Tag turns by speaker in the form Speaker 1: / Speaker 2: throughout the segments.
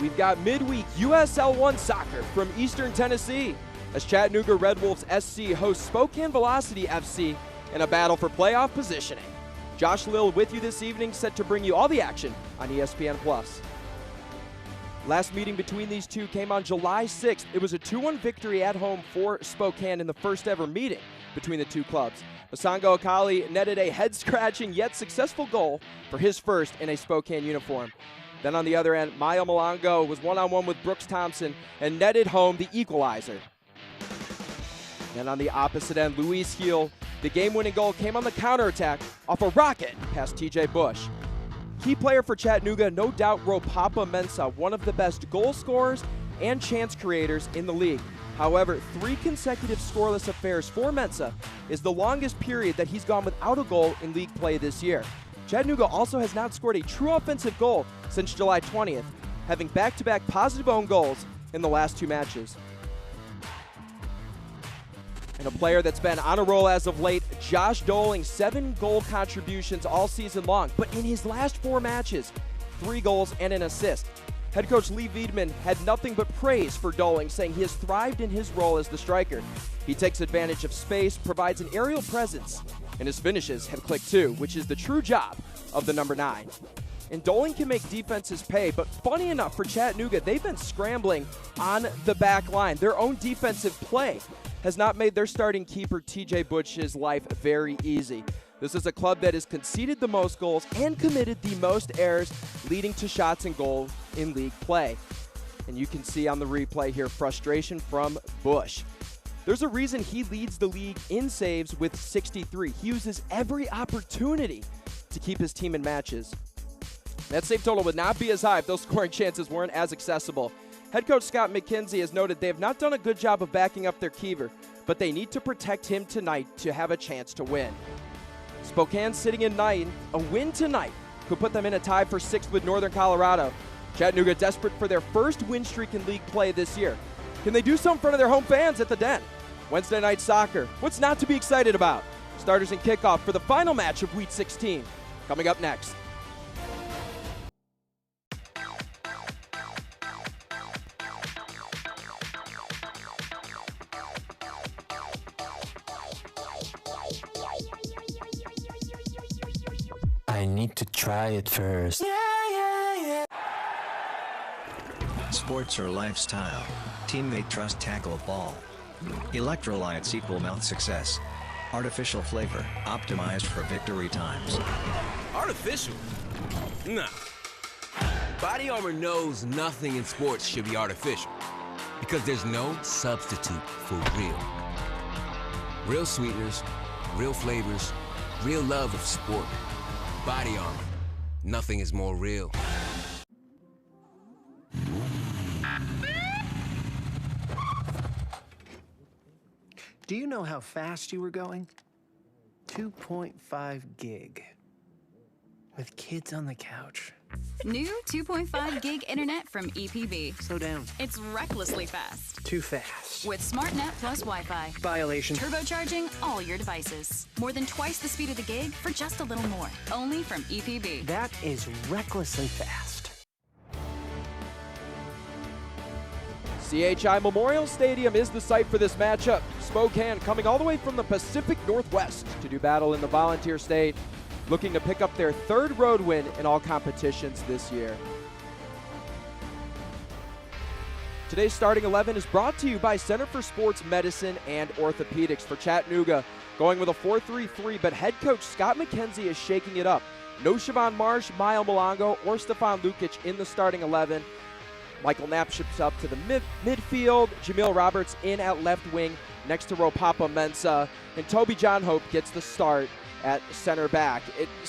Speaker 1: we've got midweek USL 1 soccer from Eastern Tennessee as Chattanooga Red Wolves SC hosts Spokane Velocity FC in a battle for playoff positioning. Josh Lill with you this evening, set to bring you all the action on ESPN+. Last meeting between these two came on July 6th. It was a 2-1 victory at home for Spokane in the first ever meeting between the two clubs. Osango Akali netted a head-scratching yet successful goal for his first in a Spokane uniform. Then on the other end, Maya Malongo was one-on-one with Brooks Thompson and netted home the equalizer. And on the opposite end, Luis Heel, the game-winning goal came on the counterattack off a rocket past TJ Bush. Key player for Chattanooga, no doubt, Ropapa Mensah, one of the best goal scorers and chance creators in the league. However, 3 consecutive scoreless affairs for Mensah is the longest period that he's gone without a goal in league play this year. Chattanooga also has not scored a true offensive goal since July 20th, having back-to-back positive own goals in the last 2 matches. And a player that's been on a roll as of late, Josh Doling, 7 goal contributions all season long. But in his last 4 matches, 3 goals and an assist. Head coach Lee Wiedemann had nothing but praise for Doling, saying he has thrived in his role as the striker. He takes advantage of space, provides an aerial presence, and his finishes have clicked too, which is the true job of the number 9. And Doling can make defenses pay, but funny enough for Chattanooga, they've been scrambling on the back line. Their own defensive play has not made their starting keeper TJ Bush's life very easy. This is a club that has conceded the most goals and committed the most errors, leading to shots and goal in league play. And you can see on the replay here frustration from Bush. There's a reason he leads the league in saves with 63. He uses every opportunity to keep his team in matches. That save total would not be as high if those scoring chances weren't as accessible. Head coach Scott McKenzie has noted they have not done a good job of backing up their keeper, but they need to protect him tonight to have a chance to win. Spokane sitting in 9th. A win tonight could put them in a tie for 6th with Northern Colorado. Chattanooga desperate for their first win streak in league play this year. Can they do so in front of their home fans at the Den? Wednesday night soccer. What's not to be excited about? Starters and kickoff for the final match of Week 16. Coming up next.
Speaker 2: I need to try it first.
Speaker 3: Sports are lifestyle. Teammate trust tackle ball. Electrolytes equal mouth success. Artificial flavor optimized for victory times.
Speaker 4: Artificial? Nah. Body Armor knows nothing in sports should be artificial because there's no substitute for real. Real sweeteners, real flavors, real love of sport. Body Armor. Nothing is more real.
Speaker 5: Do you know how fast you were going? 2.5 gig. With kids on the couch.
Speaker 6: New 2.5 gig internet from EPB.
Speaker 5: Slow down.
Speaker 6: It's recklessly fast.
Speaker 5: Too fast.
Speaker 6: With SmartNet plus Wi-Fi.
Speaker 5: Violation.
Speaker 6: Turbocharging all your devices. More than twice the speed of the gig for just a little more. Only from EPB.
Speaker 5: That is recklessly fast.
Speaker 1: CHI Memorial Stadium is the site for this matchup. Spokane coming all the way from the Pacific Northwest to do battle in the Volunteer State, looking to pick up their 3rd road win in all competitions this year. Today's starting 11 is brought to you by Center for Sports Medicine and Orthopedics for Chattanooga, going with a 4-3-3, but head coach Scott McKenzie is shaking it up. No Siobhan Marsh, Maya Malongo, or Stefan Lukic in the starting 11. Michael Knapp ships up to the midfield. Jamil Roberts in at left wing next to Ropapa Mensah. And Toby John Hope gets the start at center back.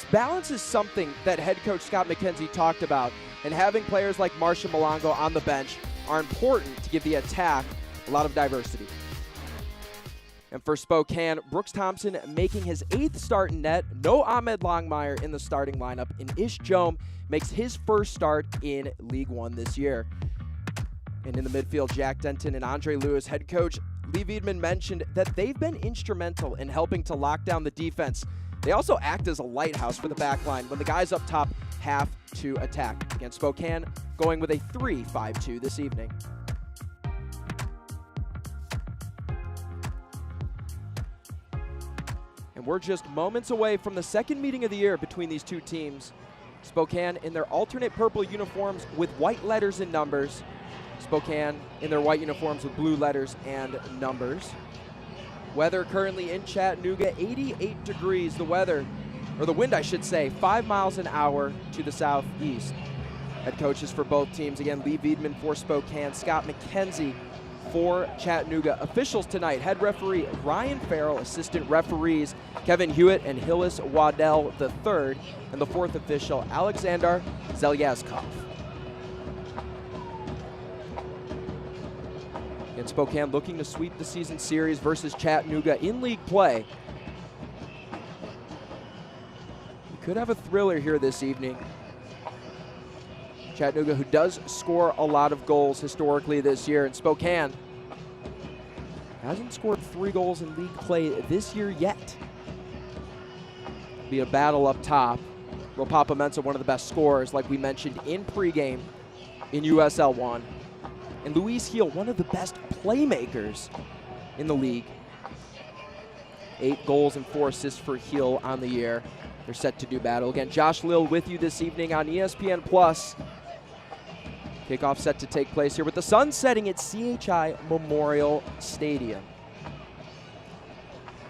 Speaker 1: Balance is something that head coach Scott McKenzie talked about. And having players like Marsha Malongo on the bench are important to give the attack a lot of diversity. And for Spokane, Brooks Thompson making his 8th start in net. No Ahmed Longmire in the starting lineup. And Ish Jome makes his first start in League One this year. And in the midfield, Jack Denton and Andre Lewis. Head coach Lee Wiedemann mentioned that they've been instrumental in helping to lock down the defense. They also act as a lighthouse for the back line when the guys up top have to attack against Spokane, going with a 3-5-2 this evening. And we're just moments away from the second meeting of the year between these two teams. Spokane in their alternate purple uniforms with white letters and numbers. Spokane in their white uniforms with blue letters and numbers. Weather currently in Chattanooga, 88 degrees. The wind, I should say, 5 miles an hour to the southeast. Head coaches for both teams, again, Lee Wiedemann for Spokane, Scott McKenzie for Chattanooga. Officials tonight, head referee Ryan Farrell, assistant referees Kevin Hewitt and Hillis Waddell III, and the fourth official, Alexander Zelyazkov. And Spokane looking to sweep the season series versus Chattanooga in league play. We could have a thriller here this evening. Chattanooga, who does score a lot of goals historically this year, and Spokane hasn't scored 3 goals in league play this year yet. Be a battle up top. Ropapa Mensah, one of the best scorers, like we mentioned in pregame in USL 1. And Luis Heel, one of the best playmakers in the league. 8 goals and 4 assists for Heel on the year. They're set to do battle. Again, Josh Lill with you this evening on ESPN+. Kickoff set to take place here with the sun setting at CHI Memorial Stadium.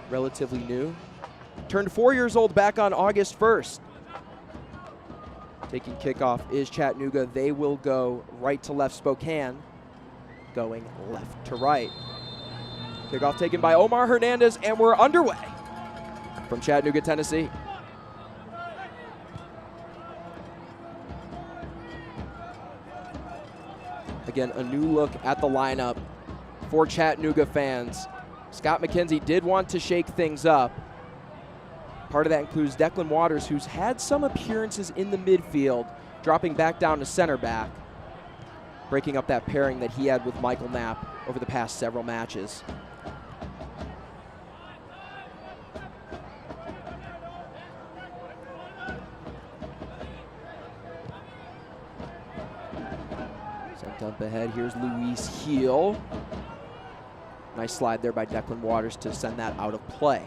Speaker 1: Relatively new. Turned 4 years old back on August 1st. Taking kickoff is Chattanooga. They will go right to left. Spokane going left to right. Kickoff taken by Omar Hernandez, and we're underway from Chattanooga, Tennessee. Again, a new look at the lineup for Chattanooga fans. Scott McKenzie did want to shake things up. Part of that includes Declan Waters, who's had some appearances in the midfield, dropping back down to center back, breaking up that pairing that he had with Michael Knapp over the past several matches. Sent up ahead, here's Luis Heel. Nice slide there by Declan Waters to send that out of play.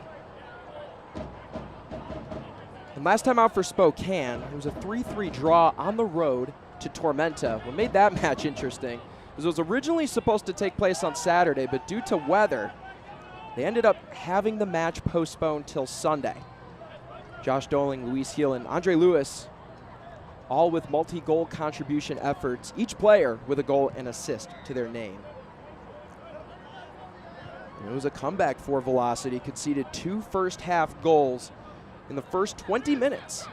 Speaker 1: And last time out for Spokane, it was a 3-3 draw on the road to Tormenta. What made that match interesting was it was originally supposed to take place on Saturday, but due to weather, they ended up having the match postponed till Sunday. Josh Doling, Luis Heel, and Andre Lewis, all with multi-goal contribution efforts, each player with a goal and assist to their name. And it was a comeback for Velocity, conceded 2 first-half goals in the first 20 minutes.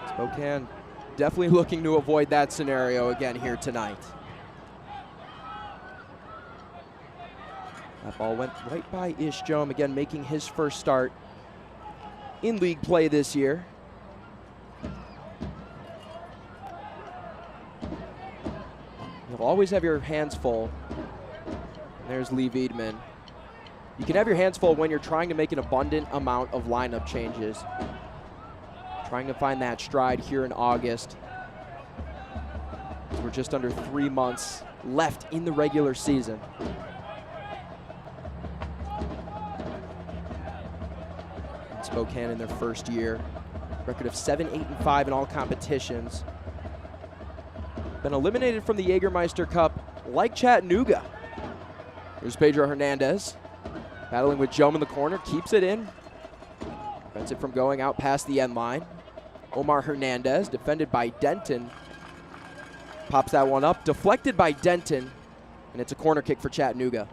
Speaker 1: Spokane definitely looking to avoid that scenario again here tonight. That ball went right by Ishjom, again making his first start in league play this year. You'll always have your hands full. There's Lee Wiedemann. You can have your hands full when you're trying to make an abundant amount of lineup changes. Trying to find that stride here in August. We're just under 3 months left in the regular season. And Spokane in their first year. Record of 7-8-5 in all competitions. Been eliminated from the Jägermeister Cup like Chattanooga. Here's Pedro Hernandez. Battling with Jome in the corner, keeps it in. Prevents it from going out past the end line. Omar Hernandez, defended by Denton. Pops that one up, deflected by Denton, and it's a corner kick for Chattanooga.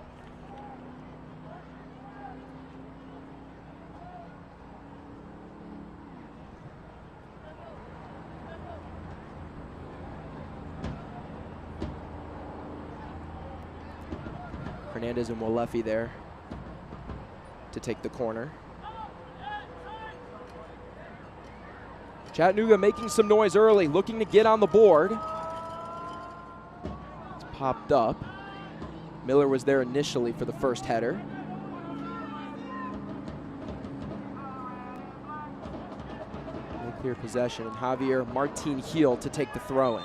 Speaker 1: Hernandez and Walefi there to take the corner. Chattanooga making some noise early, looking to get on the board. It's popped up. Miller was there initially for the first header. clear possession, and Javier Martin Heel to take the throw in.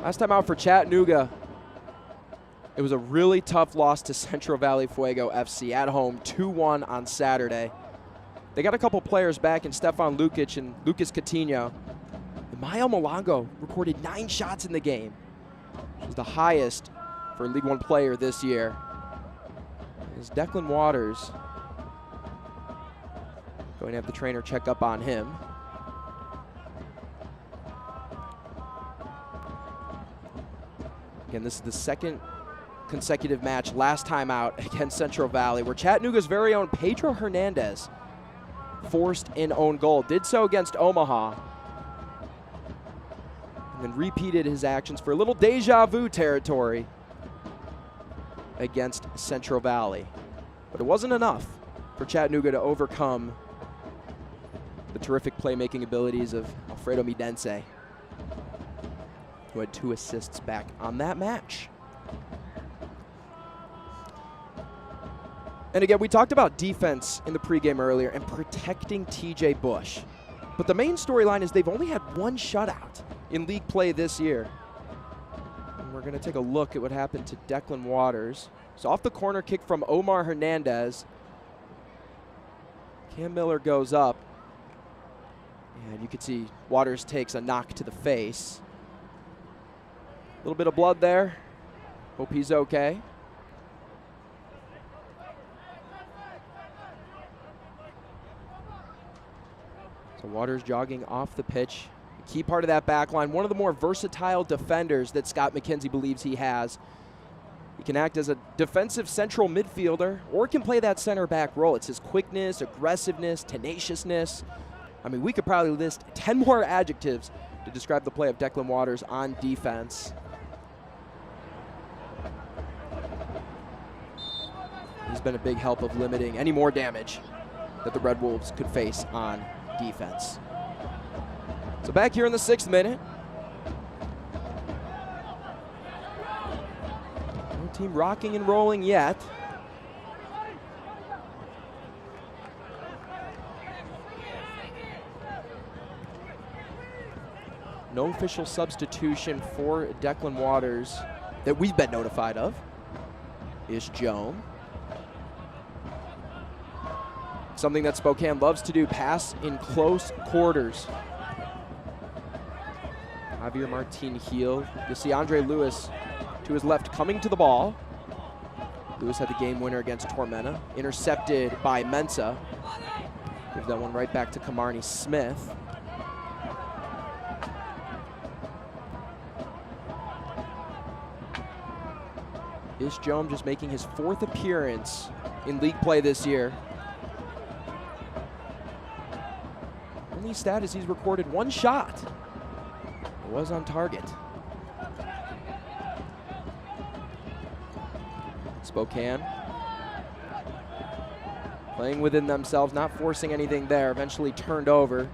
Speaker 1: Last time out for Chattanooga, it was a really tough loss to Central Valley Fuego FC at home, 2-1 on Saturday. They got a couple players back in Stefan Lukic and Lucas Coutinho. And Mayo Malongo recorded 9 shots in the game, which is the highest for a League One player this year. As Declan Waters going to have the trainer check up on him. Again, this is the second consecutive match, last time out against Central Valley, where Chattanooga's very own Pedro Hernandez forced an own goal. Did so against Omaha, and then repeated his actions for a little deja vu territory against Central Valley. But it wasn't enough for Chattanooga to overcome the terrific playmaking abilities of Alfredo Midense, who had 2 assists back on that match. And again, we talked about defense in the pregame earlier and protecting TJ Bush. But the main storyline is they've only had 1 shutout in league play this year. And we're going to take a look at what happened to Declan Waters. So off the corner kick from Omar Hernandez, Cam Miller goes up. And you can see Waters takes a knock to the face. A little bit of blood there. Hope he's okay. So Waters jogging off the pitch. A key part of that back line, one of the more versatile defenders that Scott McKenzie believes he has. He can act as a defensive central midfielder or can play that center back role. It's his quickness, aggressiveness, tenaciousness. I mean, we could probably list 10 more adjectives to describe the play of Declan Waters on defense. He's been a big help of limiting any more damage that the Red Wolves could face on defense. So back here in the 6th minute. No team rocking and rolling yet. No official substitution for Declan Waters that we've been notified of. Is Joan. Something that Spokane loves to do, pass in close quarters. Javier Martin Heel. You'll see Andre Lewis to his left coming to the ball. Lewis had the game winner against Tormenta. Intercepted by Mensa. Give that one right back to Kamarni Smith. Ish Joam just making his 4th appearance in league play this year. Only stat is he's recorded 1 shot. It was on target. Spokane playing within themselves, not forcing anything there. Eventually turned over.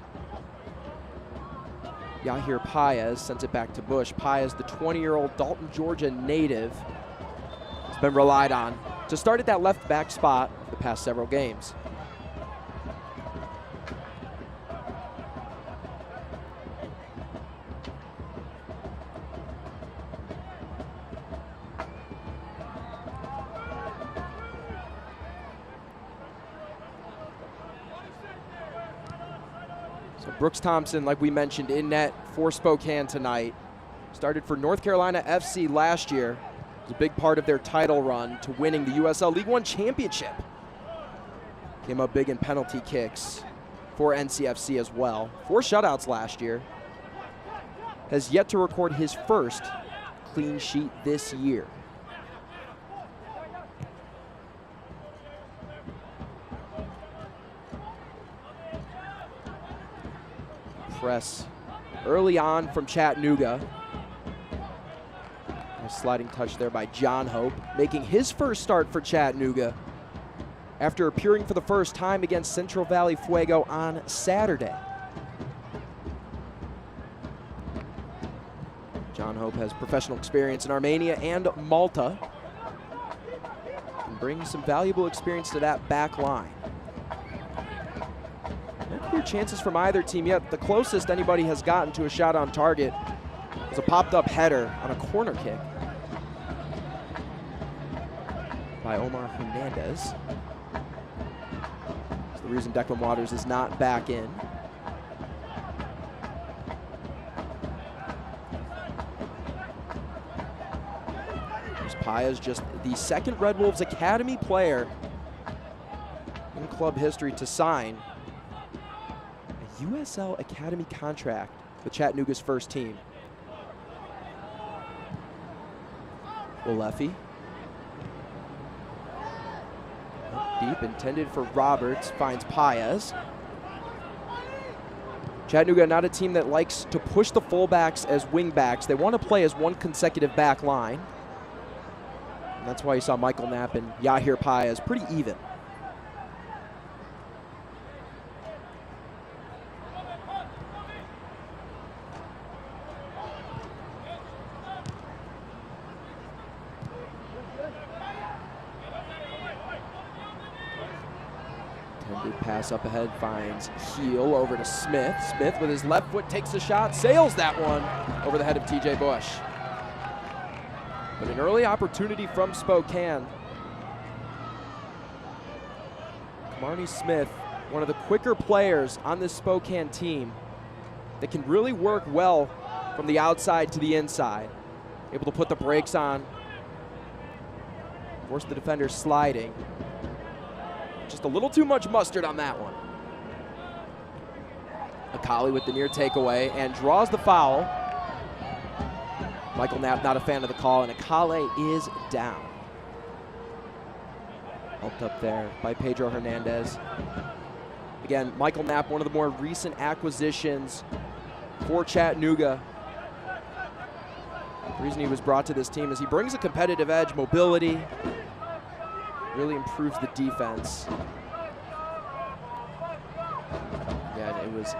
Speaker 1: Yahir Paez sends it back to Bush. Paez, the 20-year-old Dalton, Georgia native, has been relied on to start at that left back spot the past several games. Brooks Thompson, like we mentioned, in net for Spokane tonight. Started for North Carolina FC last year. It was a big part of their title run to winning the USL League One Championship. Came up big in penalty kicks for NCFC as well. 4 shutouts last year. Has yet to record his first clean sheet this year. Press early on from Chattanooga. A sliding touch there by John Hope, making his first start for Chattanooga after appearing for the first time against Central Valley Fuego on Saturday. John Hope has professional experience in Armenia and Malta. and bring some valuable experience to that back line. No clear chances from either team yet. The closest anybody has gotten to a shot on target was a popped-up header on a corner kick by Omar Hernandez. That's the reason Declan Waters is not back in. Paez, just the second Red Wolves Academy player in club history to sign a USL Academy contract with Chattanooga's first team. Olefi. Deep, intended for Roberts, finds Paez. Chattanooga, not a team that likes to push the fullbacks as wingbacks. They want to play as one consecutive back line. That's why you saw Michael Knapp and Yahir Paez pretty even. Tended pass up ahead, finds Heel over to Smith. Smith with his left foot takes a shot, sails that one over the head of TJ Bush. But an early opportunity from Spokane. Marnie Smith, one of the quicker players on this Spokane team that can really work well from the outside to the inside. Able to put the brakes on, force the defender sliding. Just a little too much mustard on that one. Akali with the near takeaway and draws the foul. Michael Knapp not a fan of the call, and Akale is down. Helped up there by Pedro Hernandez. Again, Michael Knapp, one of the more recent acquisitions for Chattanooga. The reason he was brought to this team is he brings a competitive edge, mobility, really improves the defense. Again, it was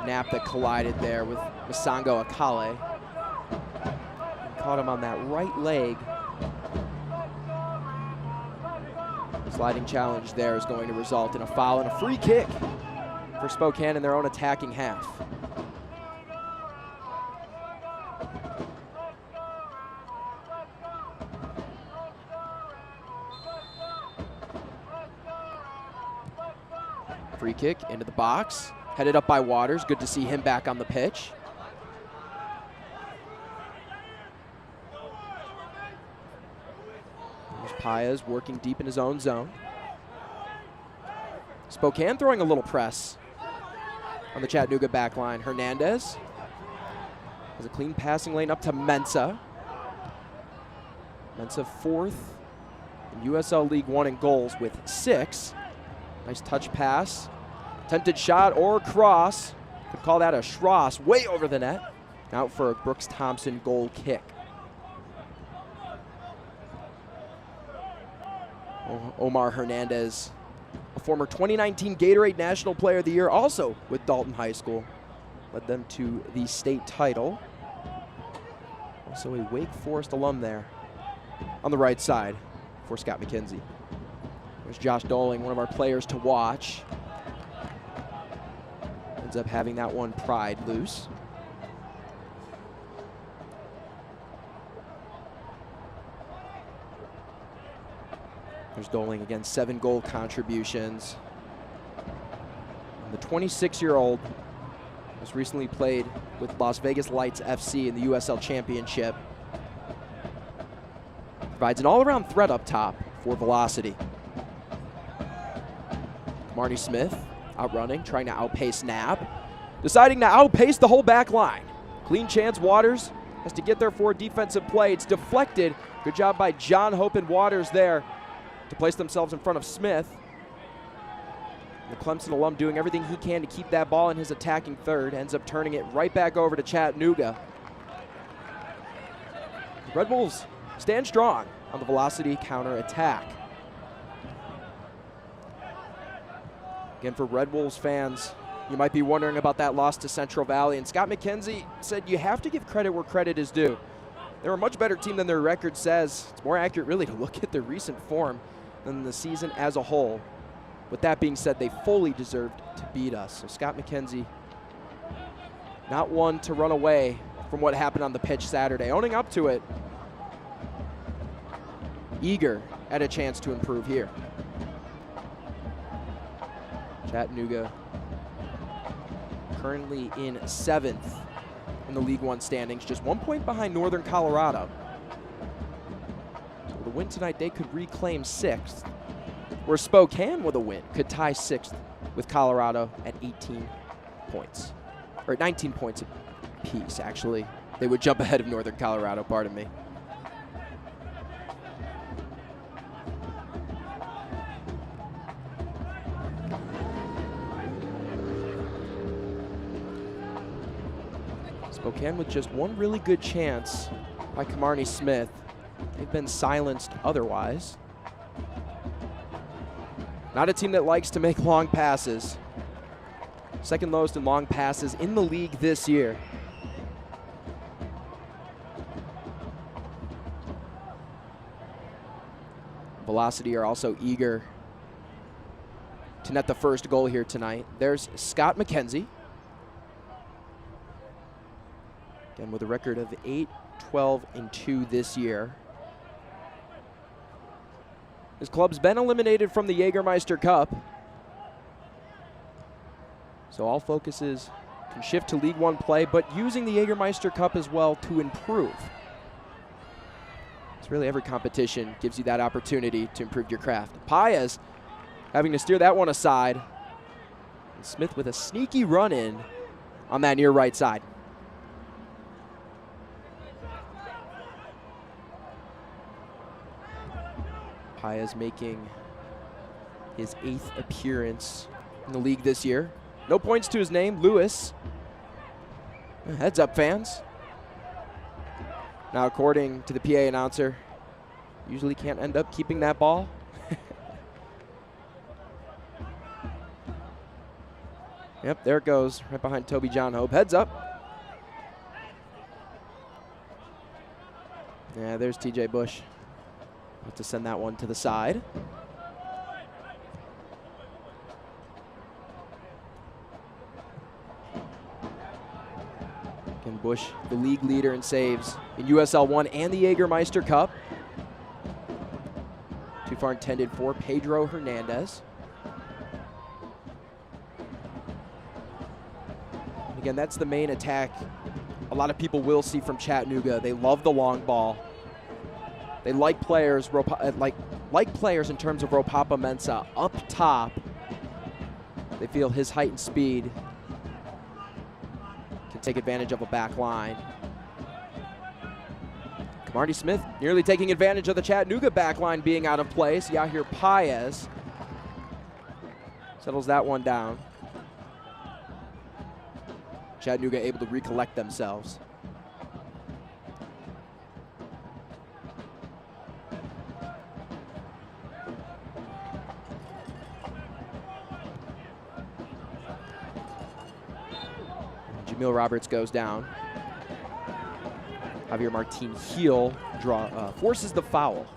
Speaker 1: Knapp that collided there with Masango Akale. Caught him on that right leg. Sliding challenge there is going to result in a foul and a free kick for Spokane in their own attacking half. Free kick into the box, headed up by Waters. Good to see him back on the pitch. Paez working deep in his own zone. Spokane throwing a little press on the Chattanooga back line. Hernandez has a clean passing lane up to Mensah. Mensah fourth in USL League One in goals with 6. Nice touch pass. Attempted shot or cross. Could call that a Schross way over the net. Out for a Brooks Thompson goal kick. Omar Hernandez, a former 2019 Gatorade National Player of the Year, also with Dalton High School. Led them to the state title. Also a Wake Forest alum there on the right side for Scott McKenzie. There's Josh Doling, one of our players to watch. Ends up having that one pried loose. There's Doling again, 7 goal contributions. And the 26-year-old was recently played with Las Vegas Lights FC in the USL Championship. Provides an all-around threat up top for velocity. Marnie Smith outrunning, trying to outpace Knapp. Deciding to outpace the whole back line. Clean chance, Waters has to get there for a defensive play. It's deflected. Good job by John Hope and Waters there to place themselves in front of Smith. The Clemson alum doing everything he can to keep that ball in his attacking third. Ends up turning it right back over to Chattanooga. The Red Wolves stand strong on the velocity counter-attack. Again, for Red Wolves fans, you might be wondering about that loss to Central Valley. And Scott McKenzie said you have to give credit where credit is due. They're a much better team than their record says. It's more accurate, really, to look at their recent form than the season as a whole. With that being said, they fully deserved to beat us. So Scott McKenzie, not one to run away from what happened on the pitch Saturday, owning up to it. Eager at a chance to improve here. Chattanooga currently in 7th in the League One standings, just 1 point behind Northern Colorado. So with a win tonight, they could reclaim 6th, where Spokane with a win could tie 6th with Colorado at 18 points, or 19 points apiece, actually. They would jump ahead of Northern Colorado, pardon me. Spokane with just one really good chance by Kamarni Smith. They've been silenced otherwise. Not a team that likes to make long passes. Second lowest in long passes in the league this year. Velocity are also eager to net the first goal here tonight. There's Scott McKenzie. Again, with a record of 8-12-2 this year. His club's been eliminated from the Jägermeister Cup. So all focuses can shift to League One play, but using the Jägermeister Cup as well to improve. It's really every competition gives you that opportunity to improve your craft. Paez having to steer that one aside. And Smith with a sneaky run in on that near right side. Paez making his 8th appearance in the league this year. No points to his name, Lewis. Heads up, fans. Now, according to the PA announcer, usually can't end up keeping that ball. Yep, there it goes, right behind Toby John Hope. Heads up. Yeah, there's TJ Bush. About to send that one to the side. Again, Bush, the league leader in saves in USL 1 and the Jägermeister Cup. Too far intended for Pedro Hernandez. And again, that's the main attack a lot of people will see from Chattanooga. They love the long ball. They like players, like players in terms of Ropapa Mensah up top. They feel his height and speed can take advantage of a back line. Kamarni Smith nearly taking advantage of the Chattanooga back line being out of place. Yahir Paez settles that one down. Chattanooga able to recollect themselves. Jamil Roberts goes down. Javier Martin Heel forces the foul.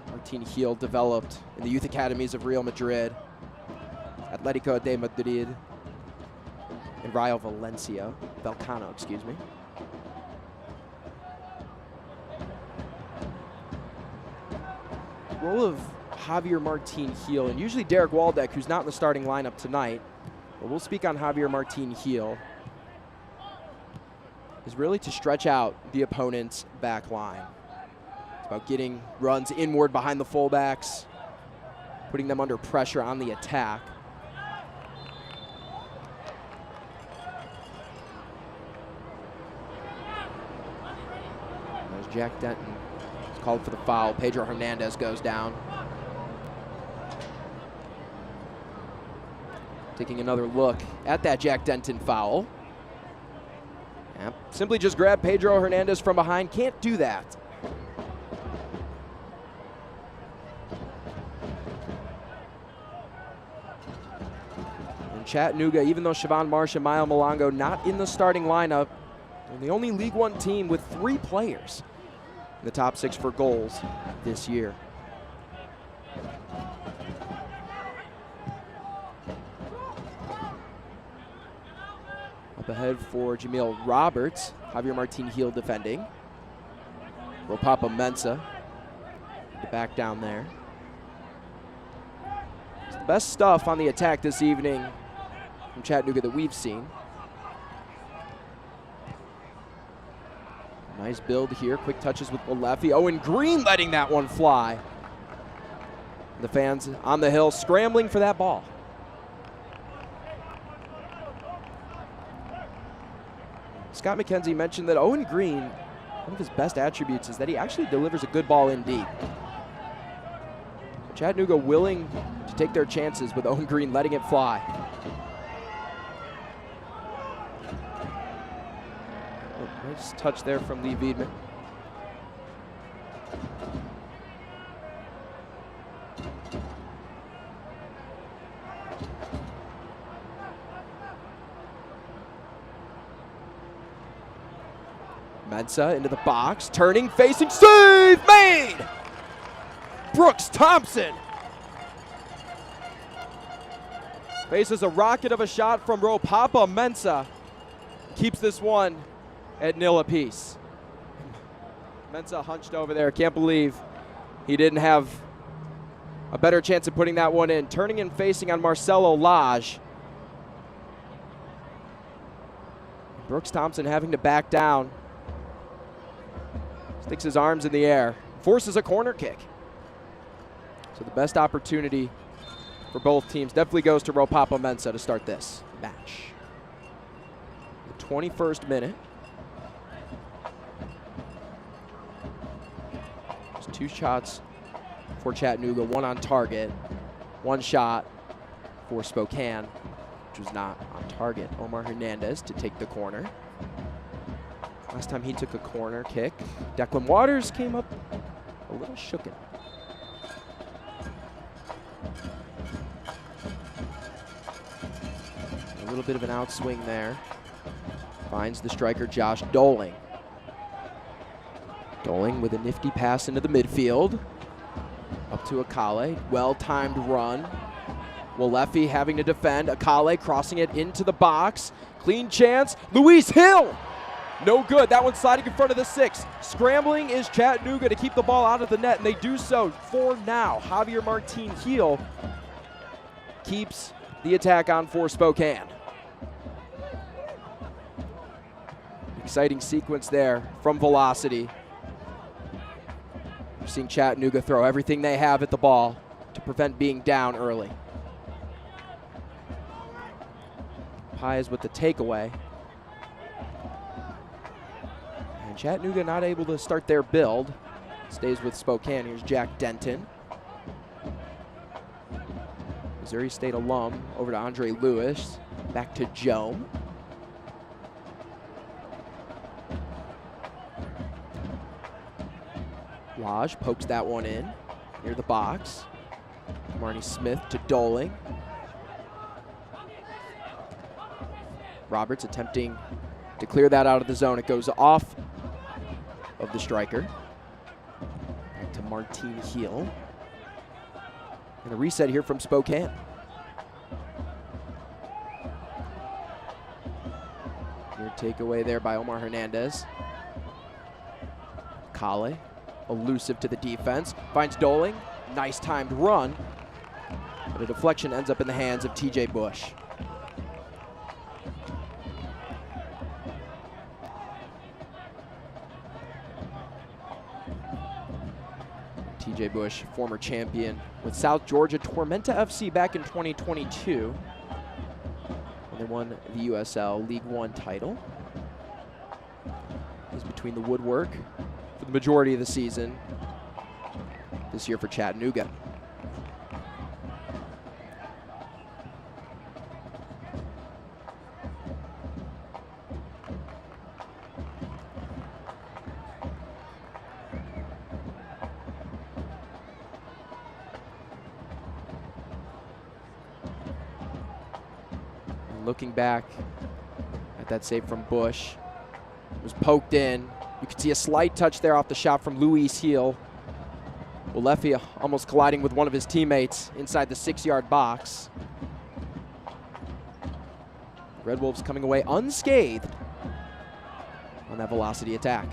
Speaker 1: Martin Heel developed in the youth academies of Real Madrid, Atletico de Madrid, and Rayo Vallecano, excuse me. Role of Javier Martin Heel, and usually Derek Waldeck, who's not in the starting lineup tonight, but we'll speak on Javier Martin Heel, is really to stretch out the opponent's back line. It's about getting runs inward behind the fullbacks, putting them under pressure on the attack. There's Jack Denton. He's called for the foul. Pedro Hernandez goes down. Taking another look at that Jack Denton foul. Yep. Simply just grab Pedro Hernandez from behind. Can't do that. And Chattanooga, even though Siobhan Marsh and Maya Malongo not in the starting lineup, And the only League One team with 3 players in the top 6 for goals this year. Up ahead for Jamil Roberts. Javier Martin Heel defending. Ropapa Mensah to back down there. It's the best stuff on the attack this evening from Chattanooga that we've seen. Nice build here, quick touches with Walefi. Owen Green letting that one fly. The fans on the hill scrambling for that ball. Scott McKenzie mentioned that Owen Green, one of his best attributes is that he actually delivers a good ball in deep. Chattanooga willing to take their chances with Owen Green letting it fly. Oh, nice touch there from Lee Wiedemann. Mensah into the box, turning, facing, save made! Brooks Thompson faces a rocket of a shot from Ropapa Mensah. Keeps this one at 0 apiece. Mensah hunched over there. Can't believe he didn't have a better chance of putting that one in. Turning and facing on Marcelo Lage. Brooks Thompson having to back down. Sticks his arms in the air. Forces a corner kick. So the best opportunity for both teams definitely goes to Ropapa Mensah to start this match. The 21st minute. Just 2 shots for Chattanooga, 1 on target, 1 shot for Spokane, which was not on target. Omar Hernandez to take the corner. Last time he took a corner kick, Declan Waters came up a little shooken. A little bit of an outswing there. Finds the striker Josh Doling. Doling with a nifty pass into the midfield. Up to Akale, well-timed run. Walefi having to defend. Akale crossing it into the box. Clean chance, Luis Hill! No good, that one sliding in front of the 6. Scrambling is Chattanooga to keep the ball out of the net, and they do so for now. Javier Martin Heel keeps the attack on for Spokane. Exciting sequence there from Velocity. We're seeing Chattanooga throw everything they have at the ball to prevent being down early. Pies with the takeaway. And Chattanooga not able to start their build. Stays with Spokane. Here's Jack Denton. Missouri State alum over to Andre Lewis. Back to Jome. Lage pokes that one in near the box. Marnie Smith to Doling. Roberts attempting to clear that out of the zone. It goes off of the striker. Back to Martin Heel. And a reset here from Spokane. Good takeaway there by Omar Hernandez. Kale, elusive to the defense. Finds Doling. Nice timed run. But a deflection ends up in the hands of TJ Bush. TJ Bush, former champion with South Georgia Tormenta FC back in 2022. And they won the USL League One title. He's between the woodwork for the majority of the season this year for Chattanooga. Looking back at that save from Bush, It was poked in. You could see a slight touch there off the shot from Luis Heel. Ulefi almost colliding with one of his teammates inside the 6-yard box. Red Wolves coming away unscathed on that velocity attack.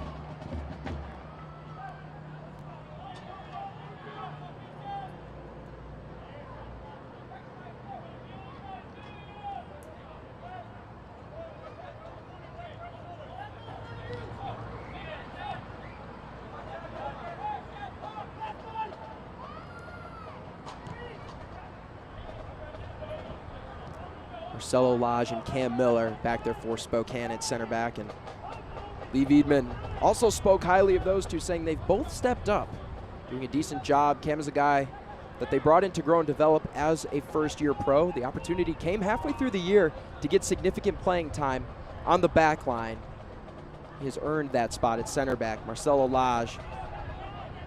Speaker 1: Marcelo Lage and Cam Miller back there for Spokane at center back. And Lee Wiedemann also spoke highly of those two, saying they've both stepped up, doing a decent job. Cam is a guy that they brought in to grow and develop as a first-year pro. The opportunity came halfway through the year to get significant playing time on the back line. He has earned that spot at center back. Marcelo Lage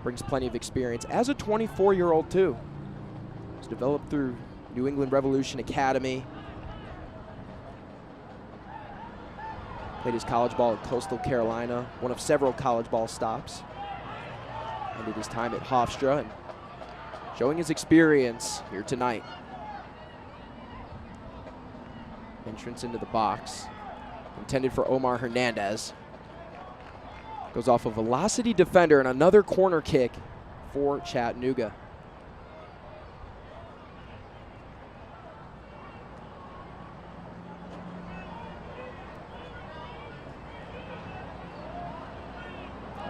Speaker 1: brings plenty of experience as a 24-year-old too. He's developed through New England Revolution Academy. Played his college ball at Coastal Carolina, one of several college ball stops. Ended his time at Hofstra and showing his experience here tonight. Entrance into the box, intended for Omar Hernandez. Goes off a velocity defender and another corner kick for Chattanooga.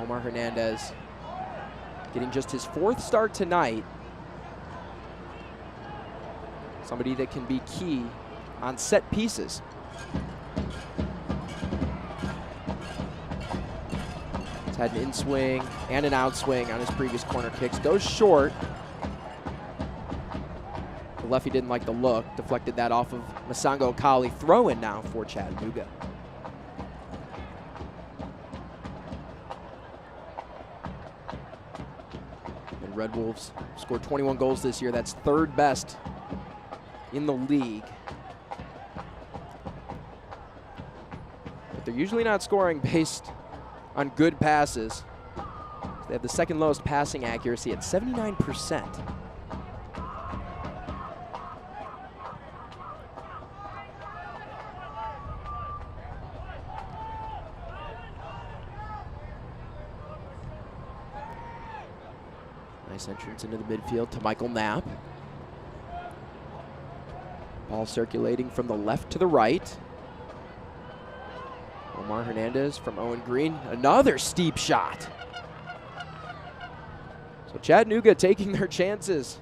Speaker 1: Omar Hernandez getting just his 4th start tonight. Somebody that can be key on set pieces. He's had an in-swing and an out-swing on his previous corner kicks. Goes short. Ulefi didn't like the look. Deflected that off of Masango Kali. Throw-in now for Chattanooga. Red Wolves scored 21 goals this year. That's 3rd best in the league. But they're usually not scoring based on good passes. They have the 2nd lowest passing accuracy at 79%. Nice entrance into the midfield to Michael Knapp. Ball circulating from the left to the right. Omar Hernandez from Owen Green. Another steep shot. So Chattanooga taking their chances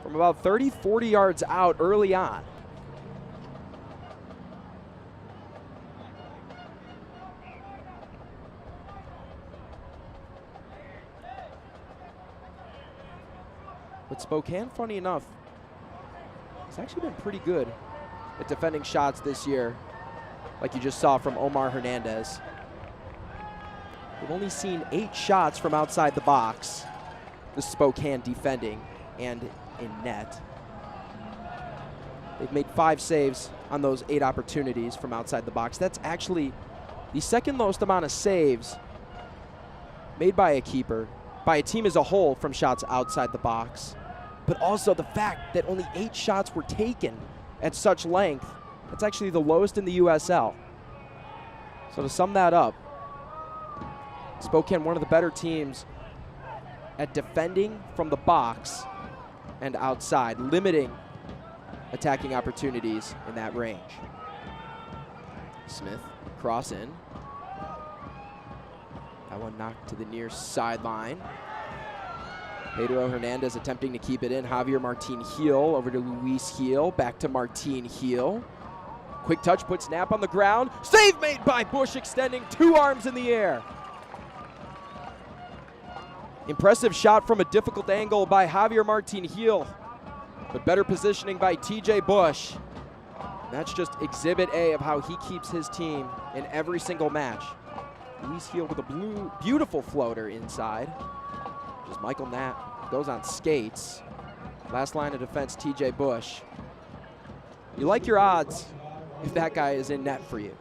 Speaker 1: from about 30, 40 yards out early on. But Spokane, funny enough, has actually been pretty good at defending shots this year, like you just saw from Omar Hernandez. We've only seen 8 shots from outside the box, the Spokane defending and in net. They've made 5 saves on those 8 opportunities from outside the box. That's actually the 2nd lowest amount of saves made by a keeper, by a team as a whole, from shots outside the box. But also the fact that only 8 shots were taken at such length, that's actually the lowest in the USL. So to sum that up, Spokane, one of the better teams at defending from the box and outside, limiting attacking opportunities in that range. Smith, cross in. That one knocked to the near sideline. Pedro Hernandez attempting to keep it in. Javier Martin Heel over to Luis Heel. Back to Martin Heel. Quick touch, puts Knapp on the ground. Save made by Bush, extending 2 arms in the air. Impressive shot from a difficult angle by Javier Martin Heel, but better positioning by TJ Bush. And that's just exhibit A of how he keeps his team in every single match. Luis Heel with a beautiful floater inside. Just Michael Knapp goes on skates. Last line of defense, TJ Bush. You like your odds if that guy is in net for you.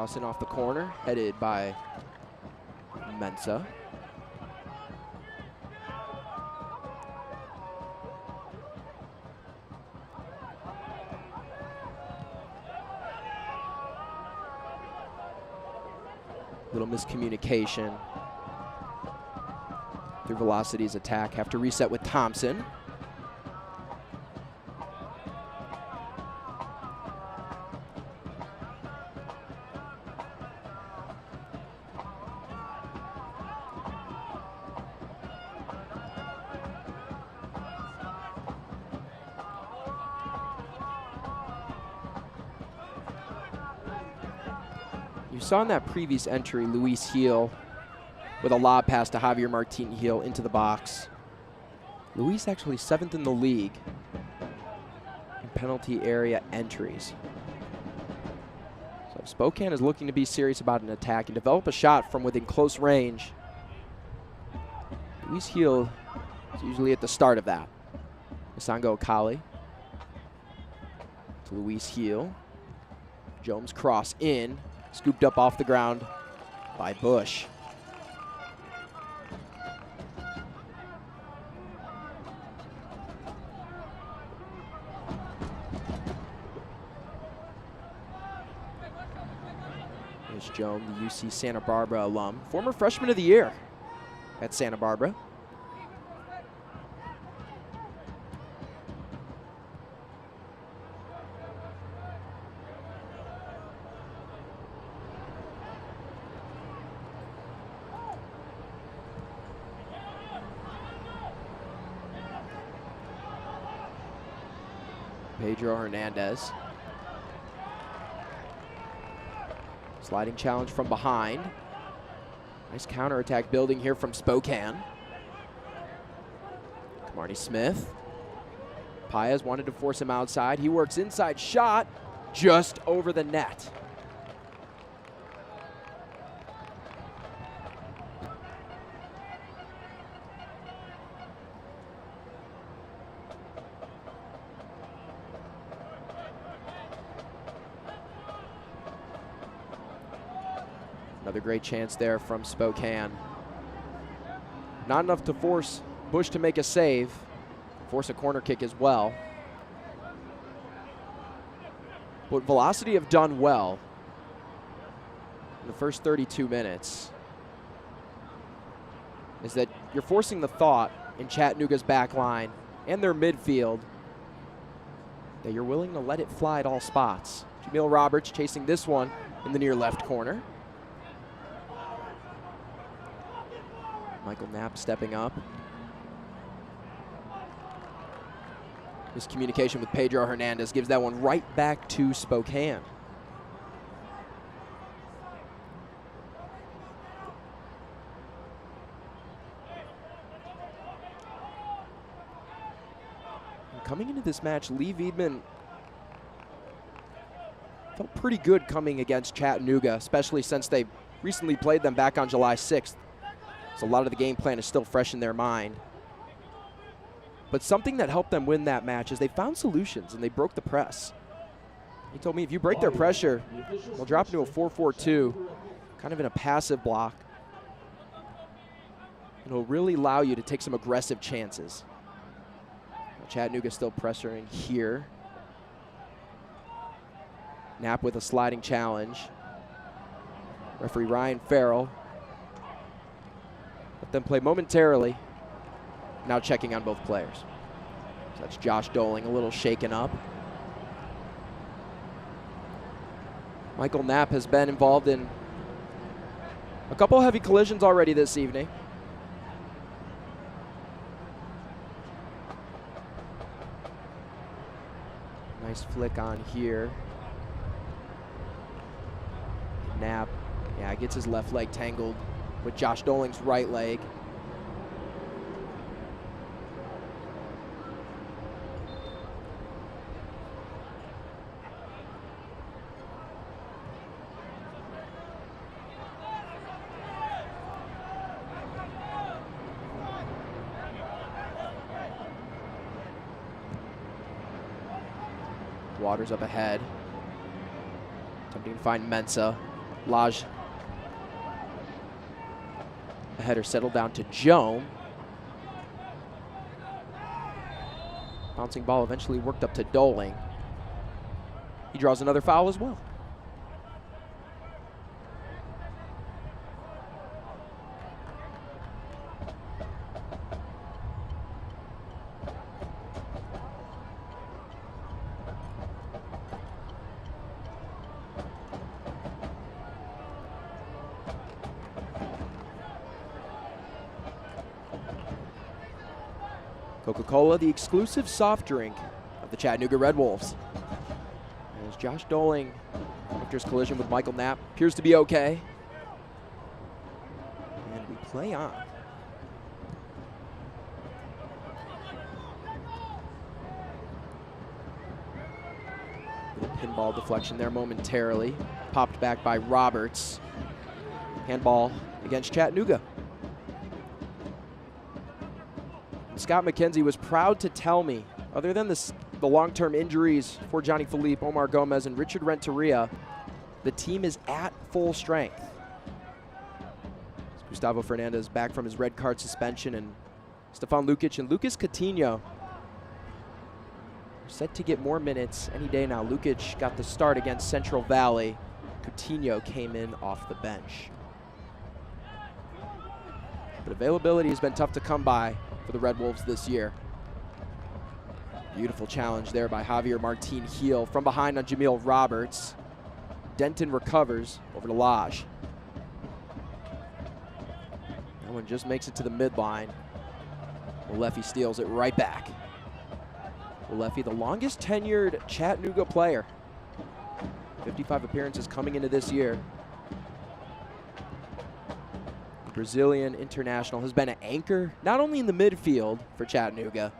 Speaker 1: Crossing off the corner, headed by Mensah. Little miscommunication through Velocity's attack. Have to reset with Thompson. You saw in that previous entry, Luis Heel with a lob pass to Javier Martin Heel into the box. Luis actually 7th in the league in penalty area entries. So Spokane is looking to be serious about an attack and develop a shot from within close range. Luis Heel is usually at the start of that. Isango Akali to Luis Heel. Jones cross in. Scooped up off the ground by Bush. There's Jones, the UC Santa Barbara alum, former freshman of the year at Santa Barbara. Pedro Hernandez. Sliding challenge from behind. Nice counterattack building here from Spokane. Marty Smith. Paez wanted to force him outside. He works inside, shot just over the net. Another great chance there from Spokane. Not enough to force Bush to make a save, force a corner kick as well. But Velocity have done well in the first 32 minutes is that you're forcing the thought in Chattanooga's back line and their midfield that you're willing to let it fly at all spots. Jamil Roberts chasing this one in the near left corner. Michael Knapp stepping up. This communication with Pedro Hernandez gives that one right back to Spokane. And coming into this match, Lee Wiedemann felt pretty good coming against Chattanooga, especially since they recently played them back on July 6th. So a lot of the game plan is still fresh in their mind. But something that helped them win that match is they found solutions and they broke the press. He told me if you break their pressure, they'll drop into a 4-4-2, kind of in a passive block. It'll really allow you to take some aggressive chances. Chattanooga still pressuring here. Knapp with a sliding challenge. Referee Ryan Farrell. Let them play momentarily. Now checking on both players. So that's Josh Doling, a little shaken up. Michael Knapp has been involved in a couple heavy collisions already this evening. Nice flick on here. Knapp, yeah, gets his left leg tangled with Josh Doling's right leg. Waters up ahead. Attempting to find Mensah. Laj. The header settled down to Joe. Bouncing ball eventually worked up to Doling. He draws another foul as well. Coca-Cola, the exclusive soft drink of the Chattanooga Red Wolves. As Josh Doling, after his collision with Michael Knapp, appears to be okay. And we play on. The pinball deflection there momentarily. Popped back by Roberts. Handball against Chattanooga. Scott McKenzie was proud to tell me, other than the long-term injuries for Johnny Philippe, Omar Gomez, and Richard Renteria, the team is at full strength. Gustavo Fernandez back from his red card suspension, and Stefan Lukic and Lucas Coutinho are set to get more minutes any day now. Lukic got the start against Central Valley. Coutinho came in off the bench. But availability has been tough to come by for the Red Wolves this year. Beautiful challenge there by Javier Martin Heel from behind on Jamil Roberts. Denton recovers over to Laj. That one just makes it to the midline. Walefi steals it right back. Walefi, the longest tenured Chattanooga player. 55 appearances coming into this year. Brazilian international has been an anchor, not only in the midfield for Chattanooga,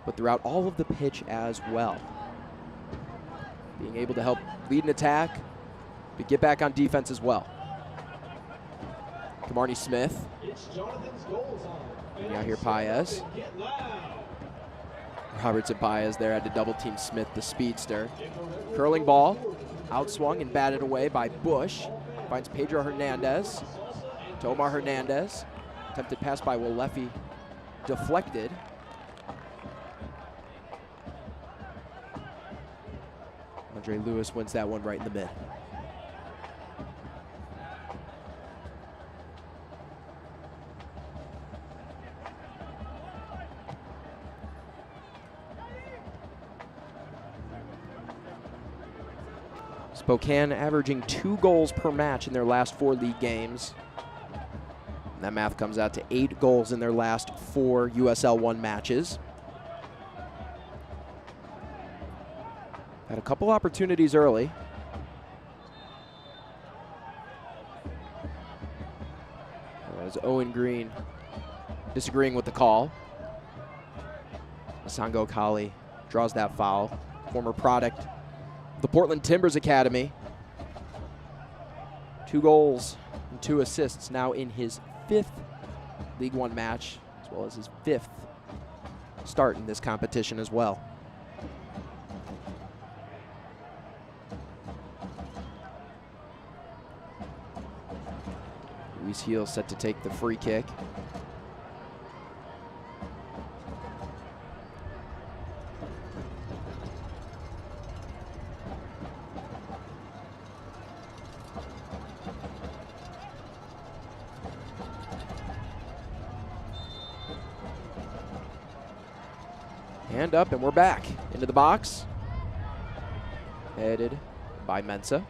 Speaker 1: but throughout all of the pitch as well. Being able to help lead an attack, but get back on defense as well. Kamarni Smith. And out here Paez. Roberts and Paez there had to double team Smith, the speedster. Curling ball, outswung and batted away by Bush. Finds Pedro Hernandez. Tomar Hernandez. Attempted pass by Walefi. Deflected. Andre Lewis wins that one right in the mid. Spokane averaging 2 goals per match in their last 4 league games. And that math comes out to 8 goals in their last 4 USL 1 matches. Had a couple opportunities early. As Owen Green disagreeing with the call. Masango Kali draws that foul. Former product of the Portland Timbers Academy. 2 goals and 2 assists now in his 5th League One match, as well as his 5th start in this competition as well. Luis Heel set to take the free kick. Hand up, and we're back into the box. Headed by Mensah.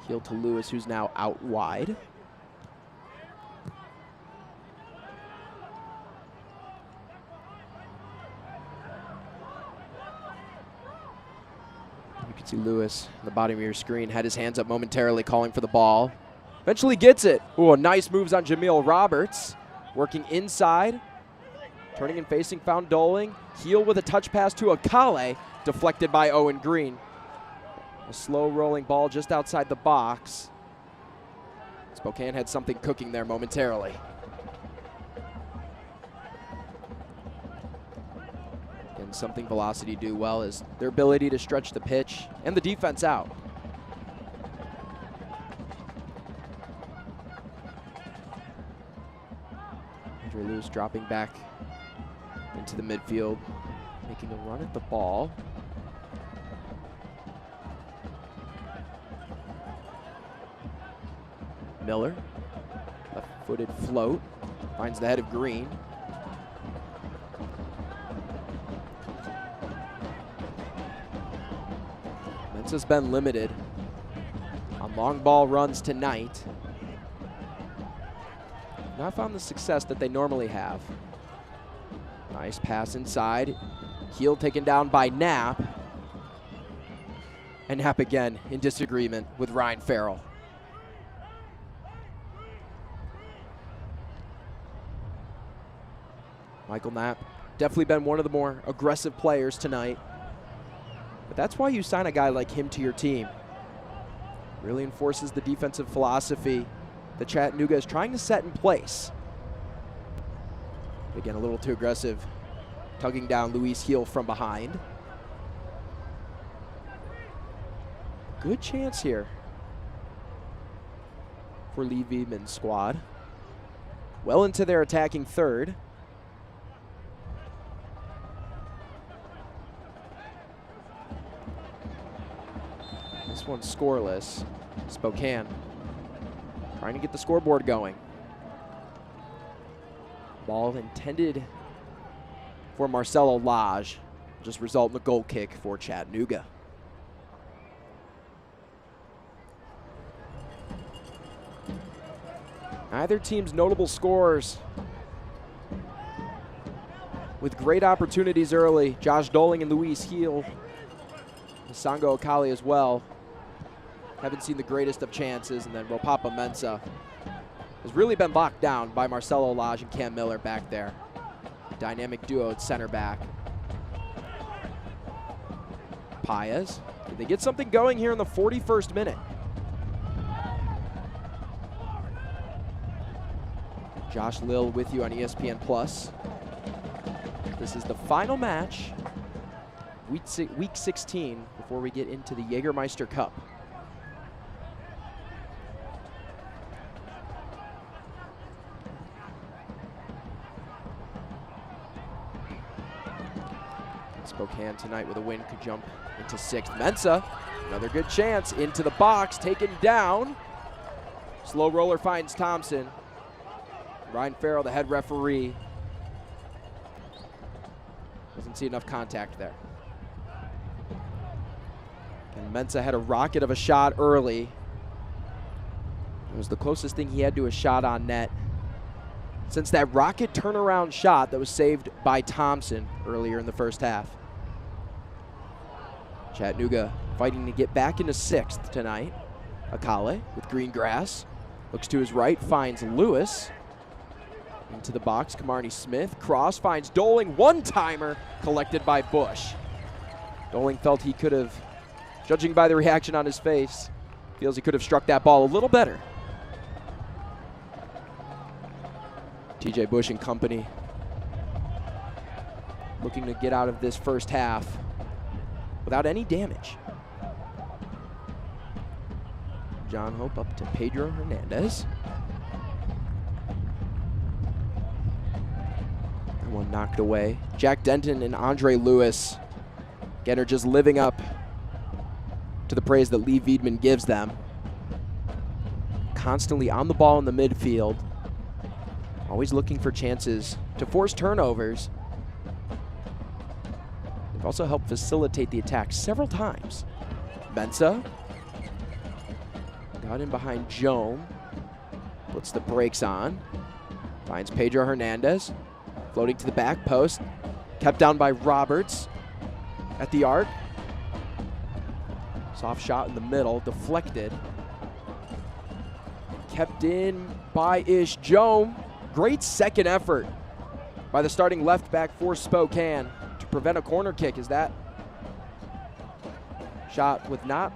Speaker 1: Heel to Lewis, who's now out wide. You can see Lewis on the bottom of your screen had his hands up momentarily, calling for the ball. Eventually gets it. Ooh, nice moves on Jamil Roberts. Working inside. Turning and facing, found Doling. Heel with a touch pass to Akale. Deflected by Owen Green. A slow rolling ball just outside the box. Spokane had something cooking there momentarily. And something Velocity do well is their ability to stretch the pitch and the defense out. Andre Lewis dropping back into the midfield, making a run at the ball. Miller, left-footed float, finds the head of Green. Mensa's been limited on long ball runs tonight. Not found the success that they normally have. Nice pass inside. Heel taken down by Knapp. And Knapp again in disagreement with Ryan Farrell. Michael Knapp, definitely been one of the more aggressive players tonight. But that's why you sign a guy like him to your team. Really enforces the defensive philosophy that Chattanooga is trying to set in place. Again, a little too aggressive, tugging down Luis Heel from behind. Good chance here for Lee Viedman's squad. Well into their attacking third. This one's scoreless. Spokane trying to get the scoreboard going. Ball intended for Marcelo Lage. Just result in a goal kick for Chattanooga. Neither team's notable scorers with great opportunities early. Josh Doling and Luis Heel. Sango Akali as well. Haven't seen the greatest of chances, and then Ropapa Mensah has really been locked down by Marcelo Lage and Cam Miller back there. Dynamic duo at center back. Paez, did they get something going here in the 41st minute? Josh Lill with you on ESPN Plus. This is the final match, week 16, before we get into the Jägermeister Cup. Spokane tonight with a win could jump into 6th. Mensah, another good chance, into the box, taken down. Slow roller finds Thompson. Ryan Farrell, the head referee, doesn't see enough contact there. And Mensah had a rocket of a shot early. It was the closest thing he had to a shot on net since that rocket turnaround shot that was saved by Thompson earlier in the first half. Chattanooga fighting to get back into 6th tonight. Akale with green grass. Looks to his right, finds Lewis. Into the box, Kamarni Smith. Cross finds Doling, one-timer collected by Bush. Doling felt he could have, judging by the reaction on his face, feels he could have struck that ball a little better. TJ Bush and company looking to get out of this first half without any damage. John Hope up to Pedro Hernandez. That one knocked away. Jack Denton and Andre Lewis, again, are just living up to the praise that Lee Viedman gives them. Constantly on the ball in the midfield. Always looking for chances to force turnovers. They've also helped facilitate the attack several times. Mensah got in behind Joan. Puts the brakes on. Finds Pedro Hernandez. Floating to the back post. Kept down by Roberts at the arc. Soft shot in the middle. Deflected. Kept in by Ish Joan. Great second effort by the starting left back for Spokane to prevent a corner kick, as that shot with not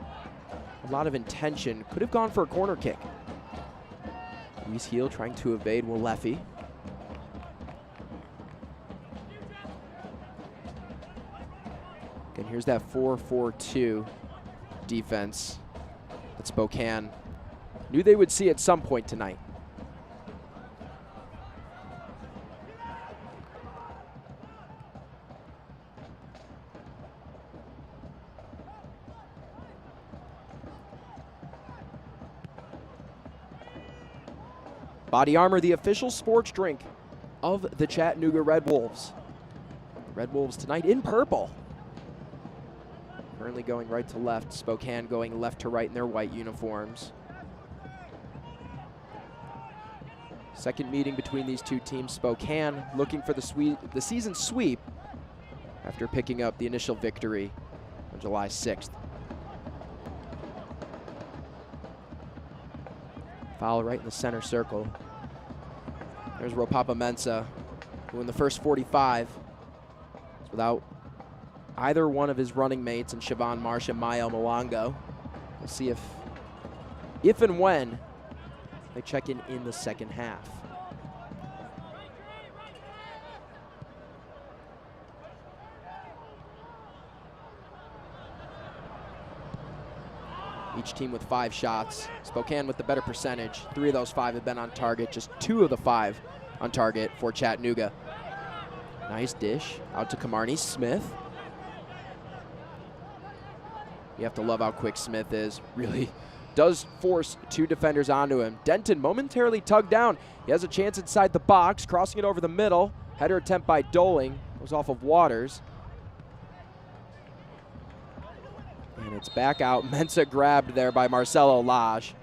Speaker 1: a lot of intention could have gone for a corner kick. Luis Heel trying to evade Walefi. And here's that 4-4-2 defense that Spokane knew they would see at some point tonight. Body Armor, the official sports drink of the Chattanooga Red Wolves. The Red Wolves tonight in purple. Currently going right to left, Spokane going left to right in their white uniforms. Second meeting between these two teams. Spokane looking for the season sweep after picking up the initial victory on July 6th. Foul right in the center circle. There's Ropapa Mensah, who in the first 45 is without either one of his running mates, and Siobhan Marsh and Mael Mwango. We'll see if and when they check in the second half. Each team with 5 shots. Spokane with the better percentage. 3 of those 5 have been on target. Just 2 of the 5 on target for Chattanooga. Nice dish out to Kamarni Smith. You have to love how quick Smith is. Really does force 2 defenders onto him. Denton momentarily tugged down. He has a chance inside the box, crossing it over the middle. Header attempt by Doling. Goes off of Waters. And it's back out. Mensah grabbed there by Marcelo Lage.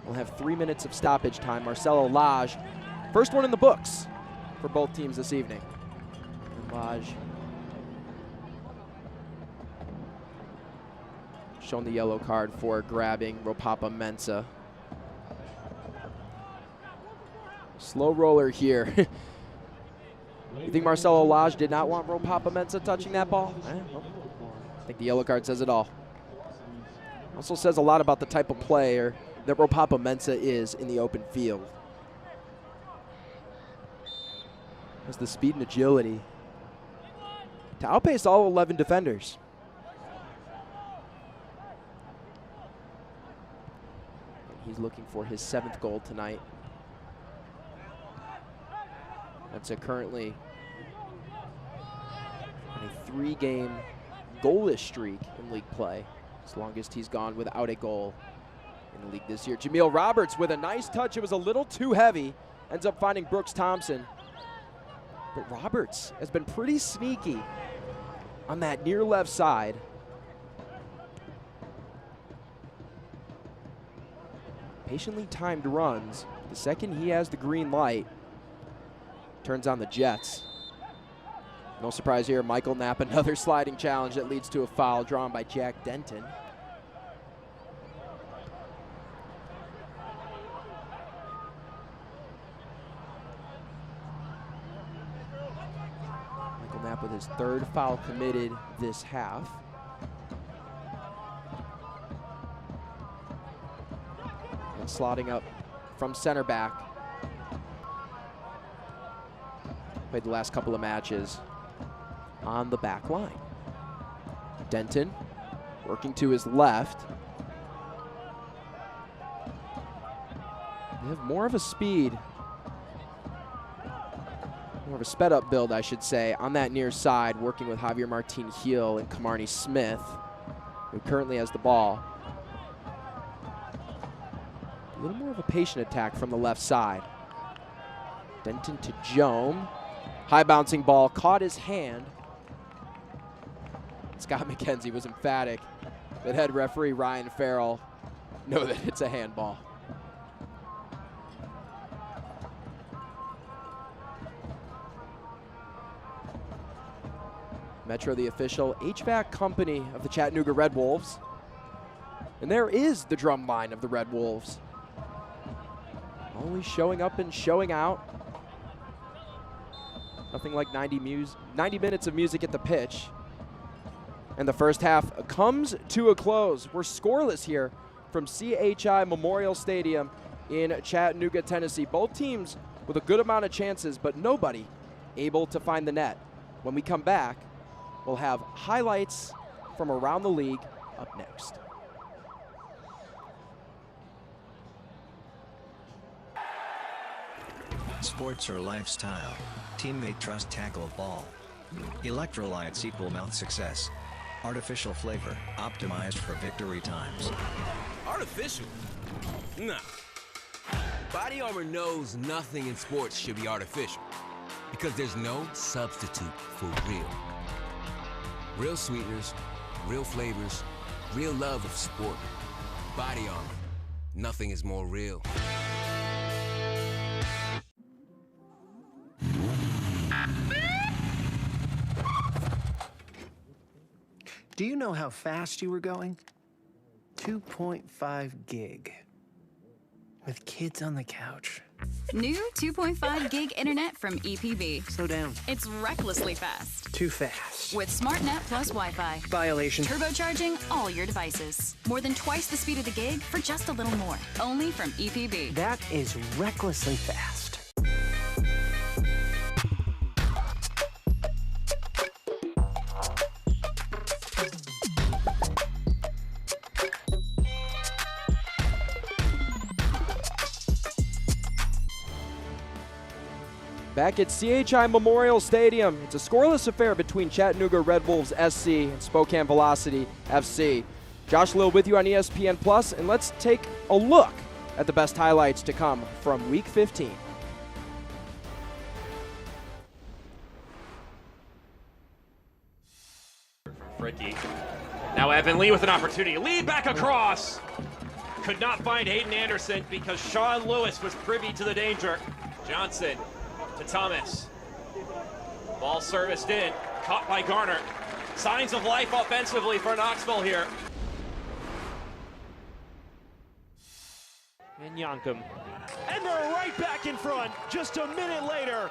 Speaker 1: We'll have 3 minutes of stoppage time. Marcelo Lage, first one in the books for both teams this evening. And Lage shown the yellow card for grabbing Ropapa Mensah. Slow roller here. You think Marcelo Lage did not want Ropapa Mensah touching that ball? Well, I think the yellow card says it all. Also says a lot about the type of player that Ropapa Mensah is in the open field. Has the speed and agility to outpace all 11 defenders. And he's looking for his 7th goal tonight. That's currently on a 3-game goalless streak in league play. It's the longest he's gone without a goal in the league this year. Jameel Roberts with a nice touch. It was a little too heavy. Ends up finding Brooks Thompson. But Roberts has been pretty sneaky on that near left side. Patiently timed runs. The second he has the green light, turns on the Jets. No surprise here, Michael Knapp, another sliding challenge that leads to a foul drawn by Jack Denton. Michael Knapp with his 3rd foul committed this half. And slotting up from center back. Played the last couple of matches on the back line. Denton working to his left. They have more of a speed, more of a sped up build, I should say, on that near side, working with Javier Martin Heel and Kamarni Smith, who currently has the ball. A little more of a patient attack from the left side. Denton to Jome. High bouncing ball, caught his hand. Scott McKenzie was emphatic that head referee Ryan Farrell know that it's a handball. Metro, the official HVAC company of the Chattanooga Red Wolves. And there is the drum line of the Red Wolves. Always showing up and showing out. Nothing like 90 minutes of music at the pitch. And the first half comes to a close. We're scoreless here from CHI Memorial Stadium in Chattanooga, Tennessee. Both teams with a good amount of chances, but nobody able to find the net. When we come back, We'll have highlights from around the league up next.
Speaker 3: Sports are lifestyle. Teammate trust tackle ball. Electrolytes equal mouth success. Artificial flavor, optimized for victory times.
Speaker 4: Artificial? Nah. Body Armor knows nothing in sports should be artificial, because there's no substitute for real. Real sweeteners, real flavors, real love of sport. Body Armor. Nothing is more real.
Speaker 5: Do you know how fast you were going? 2.5 gig. With kids on the couch.
Speaker 6: New 2.5 gig internet from EPB.
Speaker 5: Slow down.
Speaker 6: It's recklessly fast.
Speaker 5: Too fast.
Speaker 6: With SmartNet plus Wi-Fi.
Speaker 5: Violation.
Speaker 6: Turbocharging all your devices. More than twice the speed of the gig for just a little more. Only from EPB.
Speaker 5: That is recklessly fast.
Speaker 1: Back at CHI Memorial Stadium, it's a scoreless affair between Chattanooga Red Wolves SC and Spokane Velocity FC. Josh Lill with you on ESPN Plus, and let's take a look at the best highlights to come from Week 15.
Speaker 7: Ricky. Now Evan Lee with an opportunity. Lead back across. Could not find Hayden Anderson because Sean Lewis was privy to the danger. Johnson to Thomas. Ball serviced in. Caught by Garner. Signs of life offensively for Knoxville here. And Yankum.
Speaker 8: And they're right back in front just a minute later.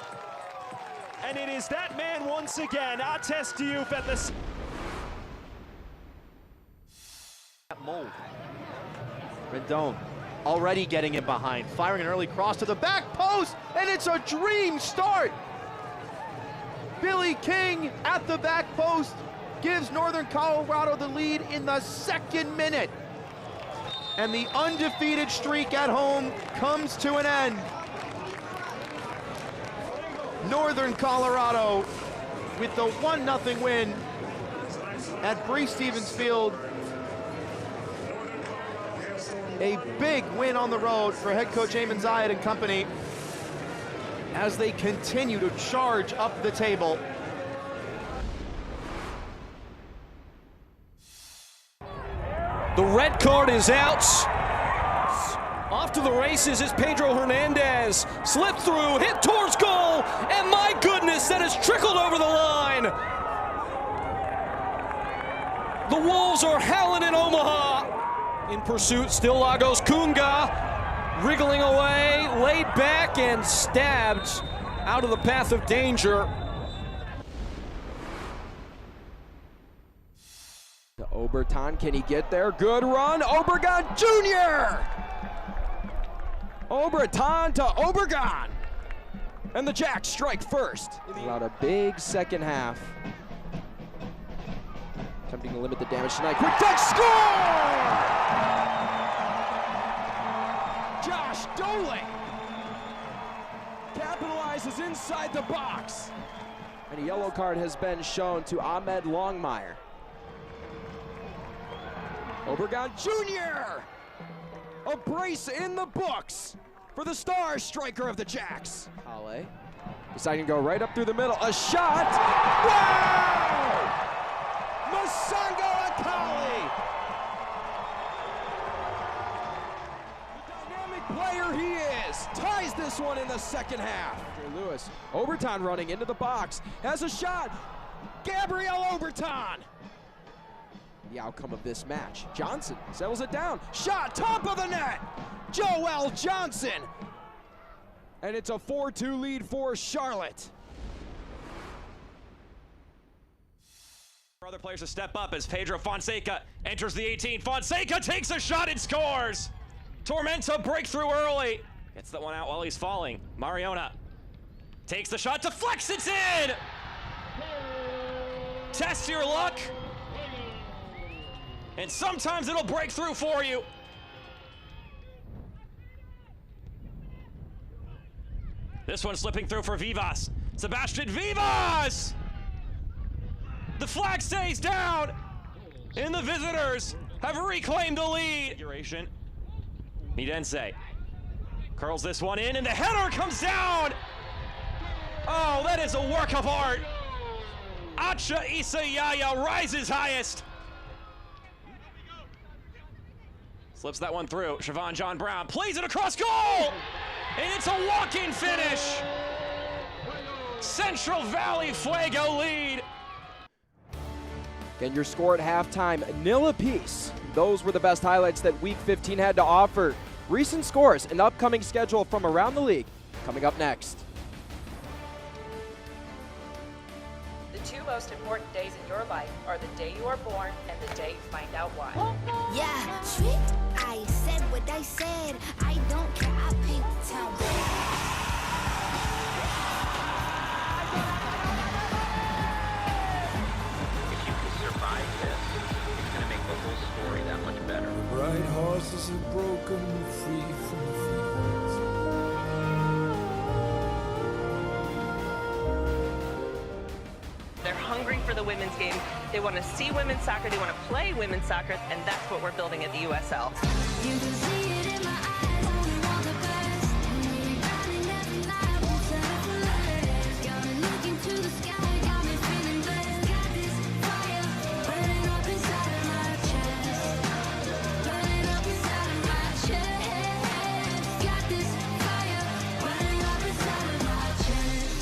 Speaker 8: And it is that man once again, Ates Diouf at the...
Speaker 9: Mold. Rendon already getting it behind, firing an early cross to the back post, and it's a dream start. Billy King at the back post gives Northern Colorado the lead in the 2nd minute. And the undefeated streak at home comes to an end. Northern Colorado with the 1-0 win at Bree Stevens Field. A big win on the road for head coach Eamon Zayed and company as they continue to charge up the table.
Speaker 8: The red card is out. Off to the races is Pedro Hernandez. Slipped through, hit towards goal, and my goodness, that has trickled over the line. The Wolves are howling in Omaha. In pursuit, still Lagos Kunga, wriggling away, laid back and stabbed out of the path of danger.
Speaker 1: To Oberton, can he get there? Good run, Obregon Jr. Oberton to Obregon. And the Jacks strike first. About a big second half. Attempting to limit the damage tonight. Quick touch, score! Josh Doling capitalizes inside the box. And a yellow card has been shown to Ahmed Longmire. Obregon Jr. A brace in the books for the star striker of the Jacks. Halle deciding to go right up through the middle. A shot! Wow! Masanga Akali! The dynamic player he is, ties this one in the second half. Lewis, Oberton running into the box, has a shot. Gabriel Oberton! The outcome of this match, Johnson settles it down. Shot, top of the net! Joel Johnson! And it's a 4-2 lead for Charlotte.
Speaker 7: For other players to step up as Pedro Fonseca enters the 18. Fonseca takes a shot and scores! Tormenta breakthrough early. Gets that one out while he's falling. Mariona takes the shot, deflects it in! test your luck, and sometimes it'll break through for you. This one slipping through for Vivas. Sebastian Vivas! The flag stays down, and the visitors have reclaimed the lead. Midense curls this one in, and the header comes down. Oh, that is a work of art. Acha Isayaya rises highest. Slips that one through. Siobhan John Brown plays it across goal, and it's a walk-in finish. Central Valley Fuego lead.
Speaker 1: Again, your score at halftime, 0 apiece. Those were the best highlights that Week 15 had to offer. Recent scores and upcoming schedule from around the league coming up next.
Speaker 10: The two most important days in your life are the day you are born and the day you find out why.
Speaker 11: Yeah, sweet. I said what I said. I don't care. I paint the town red.
Speaker 12: Survive this, it's going to make the whole story that much better.
Speaker 13: The bright horses are broken free from the fields.
Speaker 10: They're hungry for the women's game. They want to see women's soccer. They want to play women's soccer, and that's what we're building at the USL.
Speaker 11: You can see it in my eyes. Only want the best. Running every night, won't settle for less. Got me looking to the sky, got me feeling blessed. Got this fire burning up inside of my chest. Burning up inside of my chest. Got this fire burning up inside of my chest.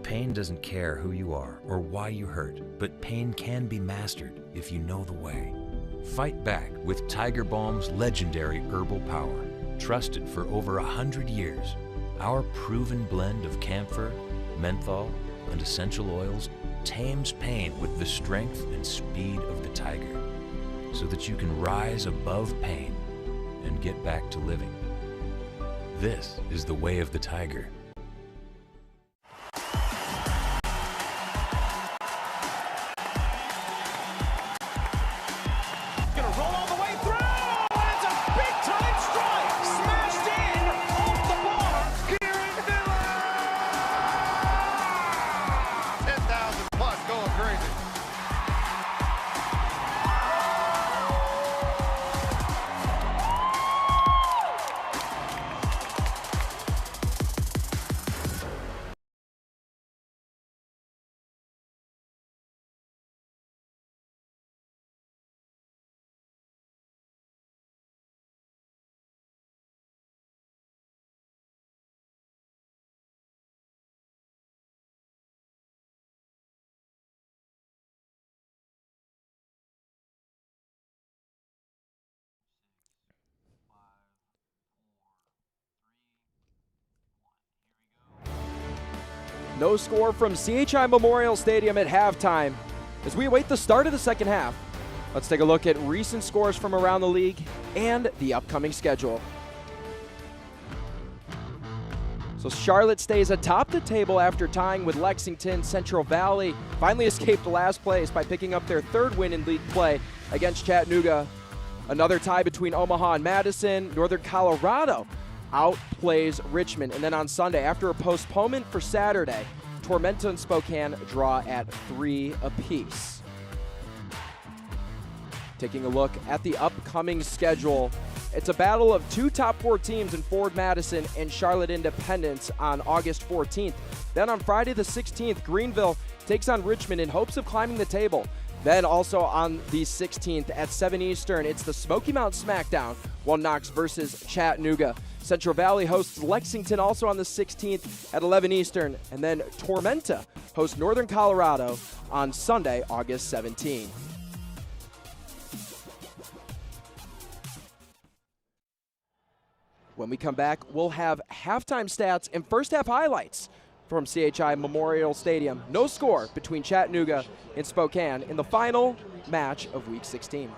Speaker 14: Pain doesn't care who you are or why you hurt, but pain can be mastered if you know the way. Fight back with Tiger Balm's legendary herbal power. Trusted for over 100 years, our proven blend of camphor, menthol, and essential oils tames pain with the strength and speed of the tiger, so that you can rise above pain and get back to living. This is the way of the tiger.
Speaker 1: No score from CHI Memorial Stadium at halftime. As we await the start of the second half, let's take a look at recent scores from around the league and the upcoming schedule. So Charlotte stays atop the table after tying with Lexington. Central Valley finally escaped last place by picking up their third win in league play against Chattanooga. Another tie between Omaha and Madison. Northern Colorado outplays Richmond. And then on Sunday, after a postponement for Saturday, Tormenta and Spokane draw at 3 apiece. Taking a look at the upcoming schedule, it's a battle of two top 4 teams in Ford Madison and Charlotte Independence on August 14th. Then on Friday the 16th, Greenville takes on Richmond in hopes of climbing the table. Then also on the 16th at 7 Eastern, it's the Smoky Mountain Smackdown, One Knox versus Chattanooga. Central Valley hosts Lexington also on the 16th at 11 Eastern. And then Tormenta hosts Northern Colorado on Sunday, August 17th. When we come back, we'll have halftime stats and first half highlights from CHI Memorial Stadium. No score between Chattanooga and Spokane in the final match of Week 16.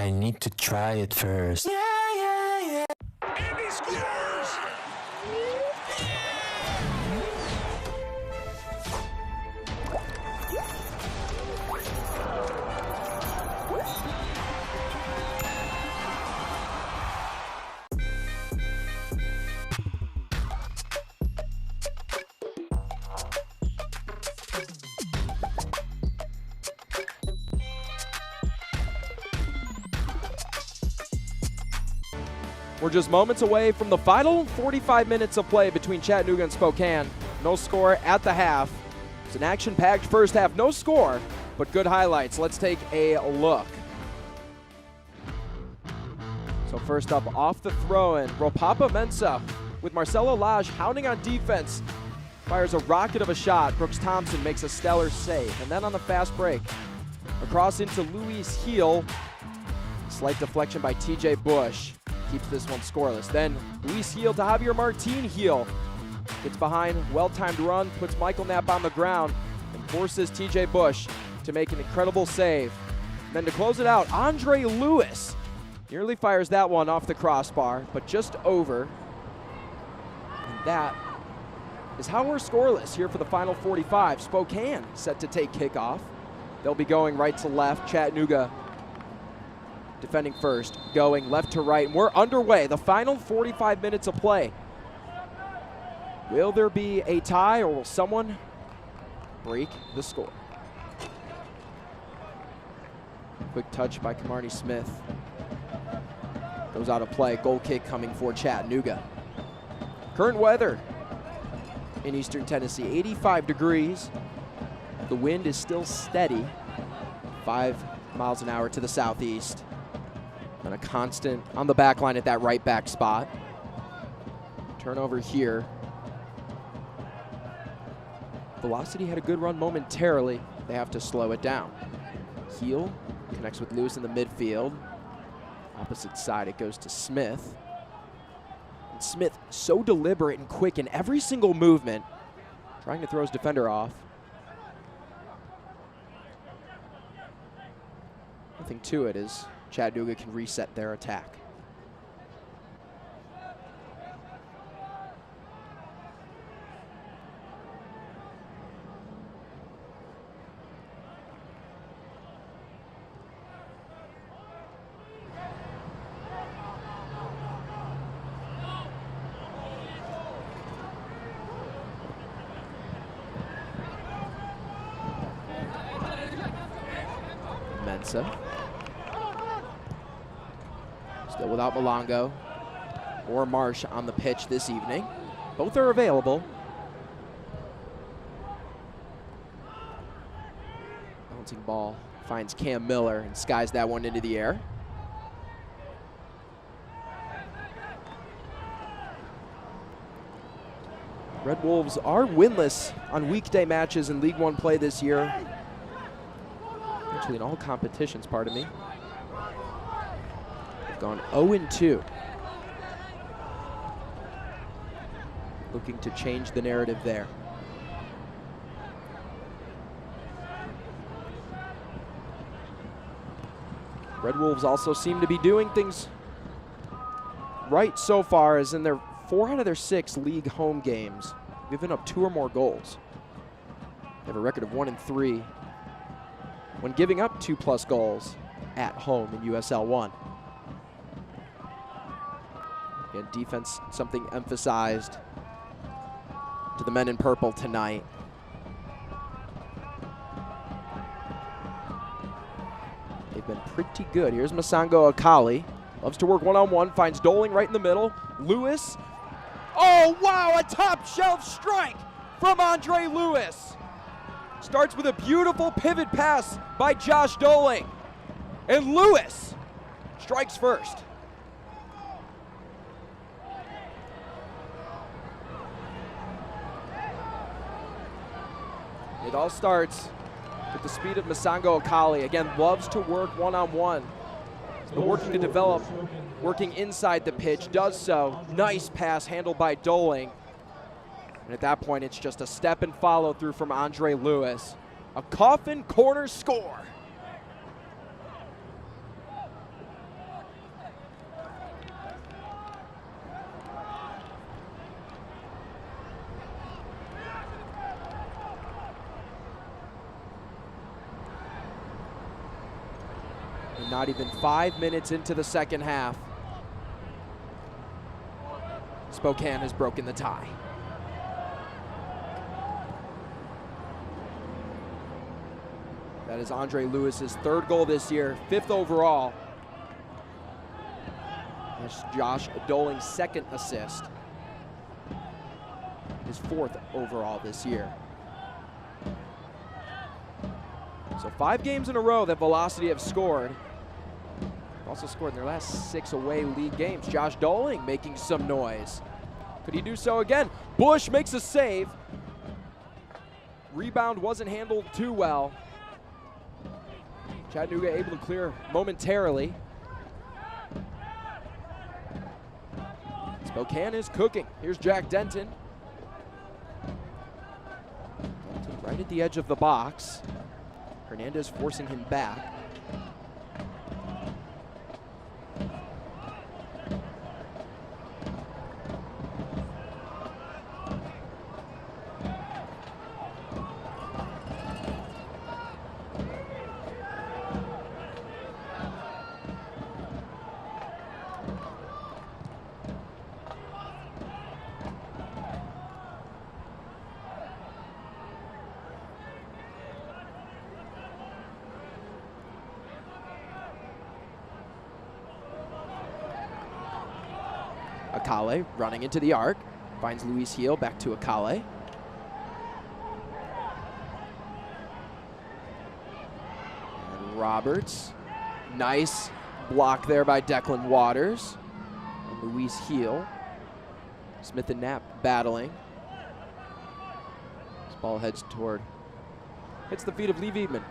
Speaker 2: I need to try it first.
Speaker 11: And he scores!
Speaker 1: We're just moments away from the final 45 minutes of play between Chattanooga and Spokane. No score at the half. It's an action-packed first half. No score, but good highlights. Let's take a look. So first up, off the throw-in, Ropapa Mensah with Marcelo Lage hounding on defense. Fires a rocket of a shot. Brooks Thompson makes a stellar save. And then on the fast break, across into Luis Heel. Slight deflection by TJ Bush. Keeps this one scoreless. Then Luis Heel to Javier Martin. Heel gets behind, well-timed run, puts Michael Knapp on the ground, and forces TJ Bush to make an incredible save. And then to close it out, Andre Lewis nearly fires that one off the crossbar, but just over. And that is how we're scoreless here for the final 45. Spokane set to take kickoff. They'll be going right to left. Chattanooga defending first, going left to right, and we're underway. The final 45 minutes of play. Will there be a tie, or will someone break the score? Quick touch by Kamarni Smith. Goes out of play. Goal kick coming for Chattanooga. Current weather in Eastern Tennessee, 85 degrees. The wind is still steady, 5 miles an hour to the southeast. And a constant on the back line at that right back spot. Turnover here. Velocity had a good run momentarily. They have to slow it down. Heel connects with Lewis in the midfield. Opposite side, it goes to Smith. And Smith, so deliberate and quick in every single movement, trying to throw his defender off. Nothing to it as Chattanooga can reset their attack. Mensah. Still without Malongo or Marsh on the pitch this evening. Both are available. Bouncing ball finds Cam Miller and skies that one into the air. Red Wolves are winless on weekday matches in League One play this year. Actually in all competitions, pardon me. Gone 0-2. Looking to change the narrative there. Red Wolves also seem to be doing things right so far, as in their 4 out of their 6 league home games, giving up 2 or more goals. They have a record of 1-3 when giving up 2+ goals at home in USL 1. And defense, something emphasized to the men in purple tonight. They've been pretty good. Here's Masango Akali. Loves to work one-on-one, finds Doling right in the middle. Lewis. Oh, wow, a top shelf strike from Andre Lewis. Starts with a beautiful pivot pass by Josh Doling. And Lewis strikes first. It all starts with the speed of Masango Akali. Again, loves to work one-on-one. But working to develop, working inside the pitch, does so. Nice pass handled by Doling. And at that point, it's just a step and follow through from Andre Lewis. A coffin corner score. not even 5 minutes into the second half, Spokane has broken the tie. That is Andre Lewis's 3rd goal this year, 5th overall. That's Josh Doling's 2nd assist. His 4th overall this year. So 5 games in a row that Velocity have scored. Also scored in their last 6 away league games. Josh Doling making some noise. Could he do so again? Bush makes a save. Rebound wasn't handled too well. Chattanooga able to clear momentarily. Spokane is cooking. Here's Jack Denton. Denton right at the edge of the box. Hernandez forcing him back. Akale running into the arc, finds Luis Heel, back to Akale. And Roberts, nice block there by Declan Waters. And Luis Heel. Smith and Knapp battling. This ball heads toward, hits the feet of Lee Wiedemann.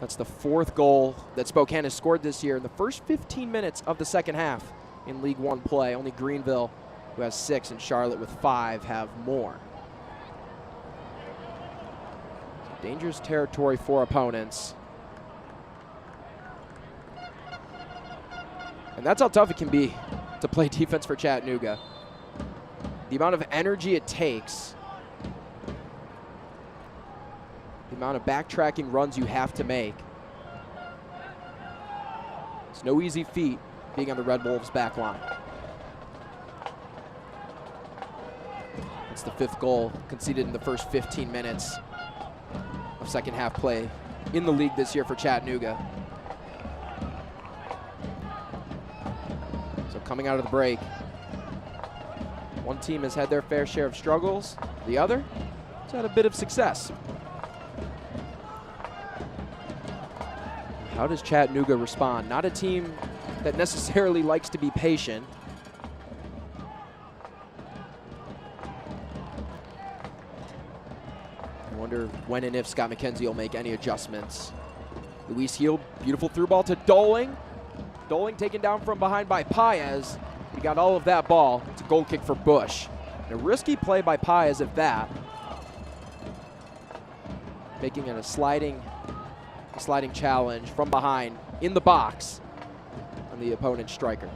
Speaker 1: That's the 4th goal that Spokane has scored this year in the first 15 minutes of the second half in League One play. Only Greenville, who has 6, and Charlotte with 5 have more. So dangerous territory for opponents. And that's how tough it can be to play defense for Chattanooga. The amount of energy it takes, the amount of backtracking runs you have to make. It's no easy feat being on the Red Wolves' back line. It's the 5th goal conceded in the first 15 minutes of second half play in the league this year for Chattanooga. So coming out of the break, one team has had their fair share of struggles. The other has had a bit of success. How does Chattanooga respond? Not a team that necessarily likes to be patient. I wonder when and if Scott McKenzie will make any adjustments. Luis Heel, beautiful through ball to Doling. Doling taken down from behind by Paez. He got all of that ball. It's a goal kick for Bush. And a risky play by Paez at that. Making it a sliding challenge from behind in the box on the opponent's striker.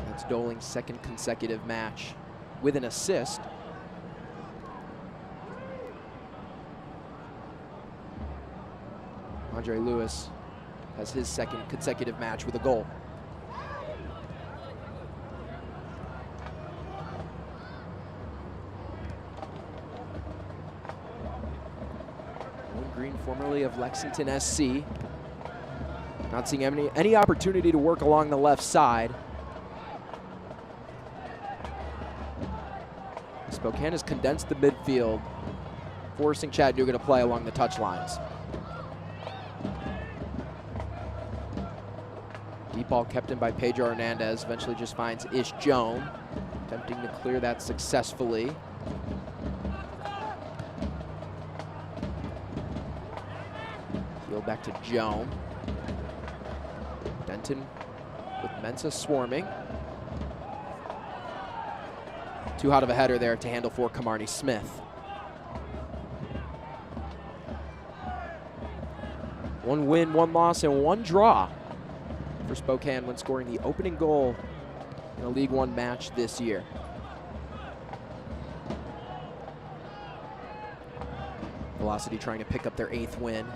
Speaker 1: That's Doling's 2nd consecutive match with an assist. Andre Lewis has his 2nd consecutive match with a goal. Green, formerly of Lexington SC. Not seeing any opportunity to work along the left side. Spokane has condensed the midfield, forcing Chattanooga to play along the touchlines. Deep ball kept in by Pedro Hernandez, eventually just finds Ish Joan, attempting to clear that successfully. Back to Joan. Denton with Mensa swarming. Too hot of a header there to handle for Kamarni Smith. One win, one loss, and one draw for Spokane when scoring the opening goal in a League One match this year. Velocity trying to pick up their 8th win.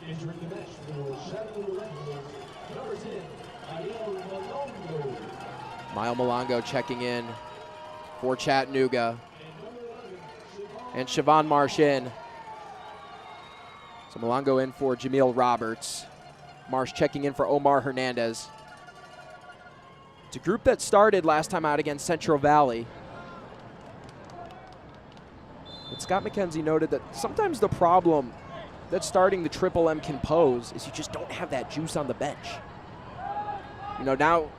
Speaker 13: Entering the match for Chattanooga, number 10,
Speaker 1: Mile Malongo checking in for Chattanooga. And Siobhan Marsh in. So Malongo in for Jameel Roberts. Marsh checking in for Omar Hernandez. It's a group that started last time out against Central Valley. But Scott McKenzie noted that sometimes the problem that starting the Triple M can pose is you just don't have that juice on the bench. You know, now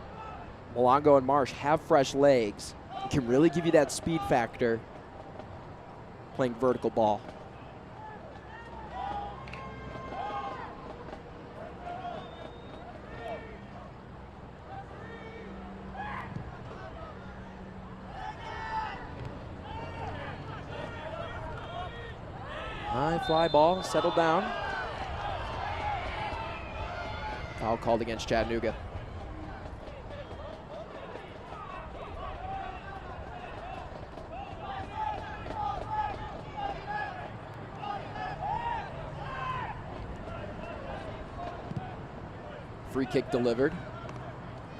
Speaker 1: Malongo and Marsh have fresh legs. It can really give you that speed factor playing vertical ball. High fly ball, settled down. Foul called against Chattanooga. Free kick delivered.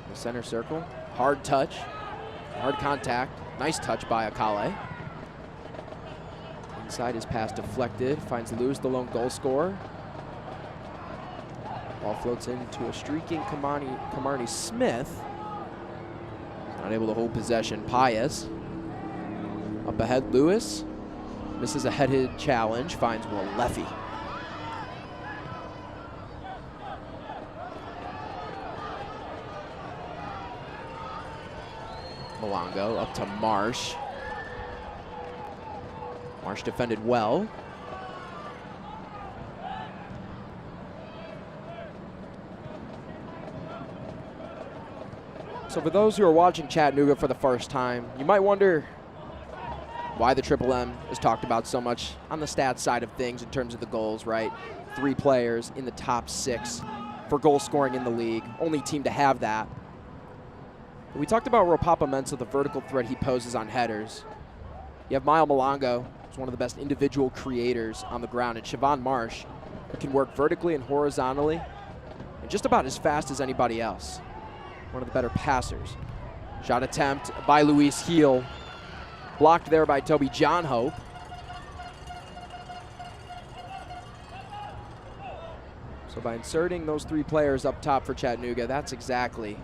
Speaker 1: The center circle. Hard touch. Hard contact. Nice touch by Akale. Inside his pass deflected. Finds Lewis, the lone goal scorer. Ball floats into a streaking Kamarni Smith. Not able to hold possession. Pius. Up ahead, Lewis. Misses a headed challenge. Finds Walefi. Malongo up to Marsh. Marsh defended well. So for those who are watching Chattanooga for the first time, you might wonder why the Triple M is talked about so much on the stats side of things in terms of the goals, right? 3 players in the top 6 for goal scoring in the league. Only team to have that. But we talked about Ropapa Mensah, the vertical threat he poses on headers. You have Mile Malongo, who's one of the best individual creators on the ground, and Siobhan Marsh, who can work vertically and horizontally, and just about as fast as anybody else. One of the better passers. Shot attempt by Luis Heel. Blocked there by Toby John Hope. So by inserting those 3 players up top for Chattanooga, that's exactly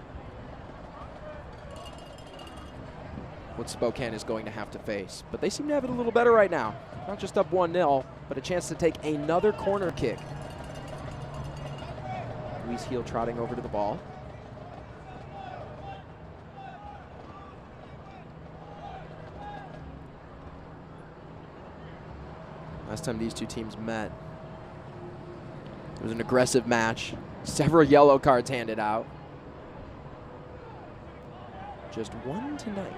Speaker 1: what Spokane is going to have to face. But they seem to have it a little better right now. Not just up 1-0, but a chance to take another corner kick. Luis Heel trotting over to the ball. Last time these two teams met, it was an aggressive match. Several yellow cards handed out. Just 1 tonight.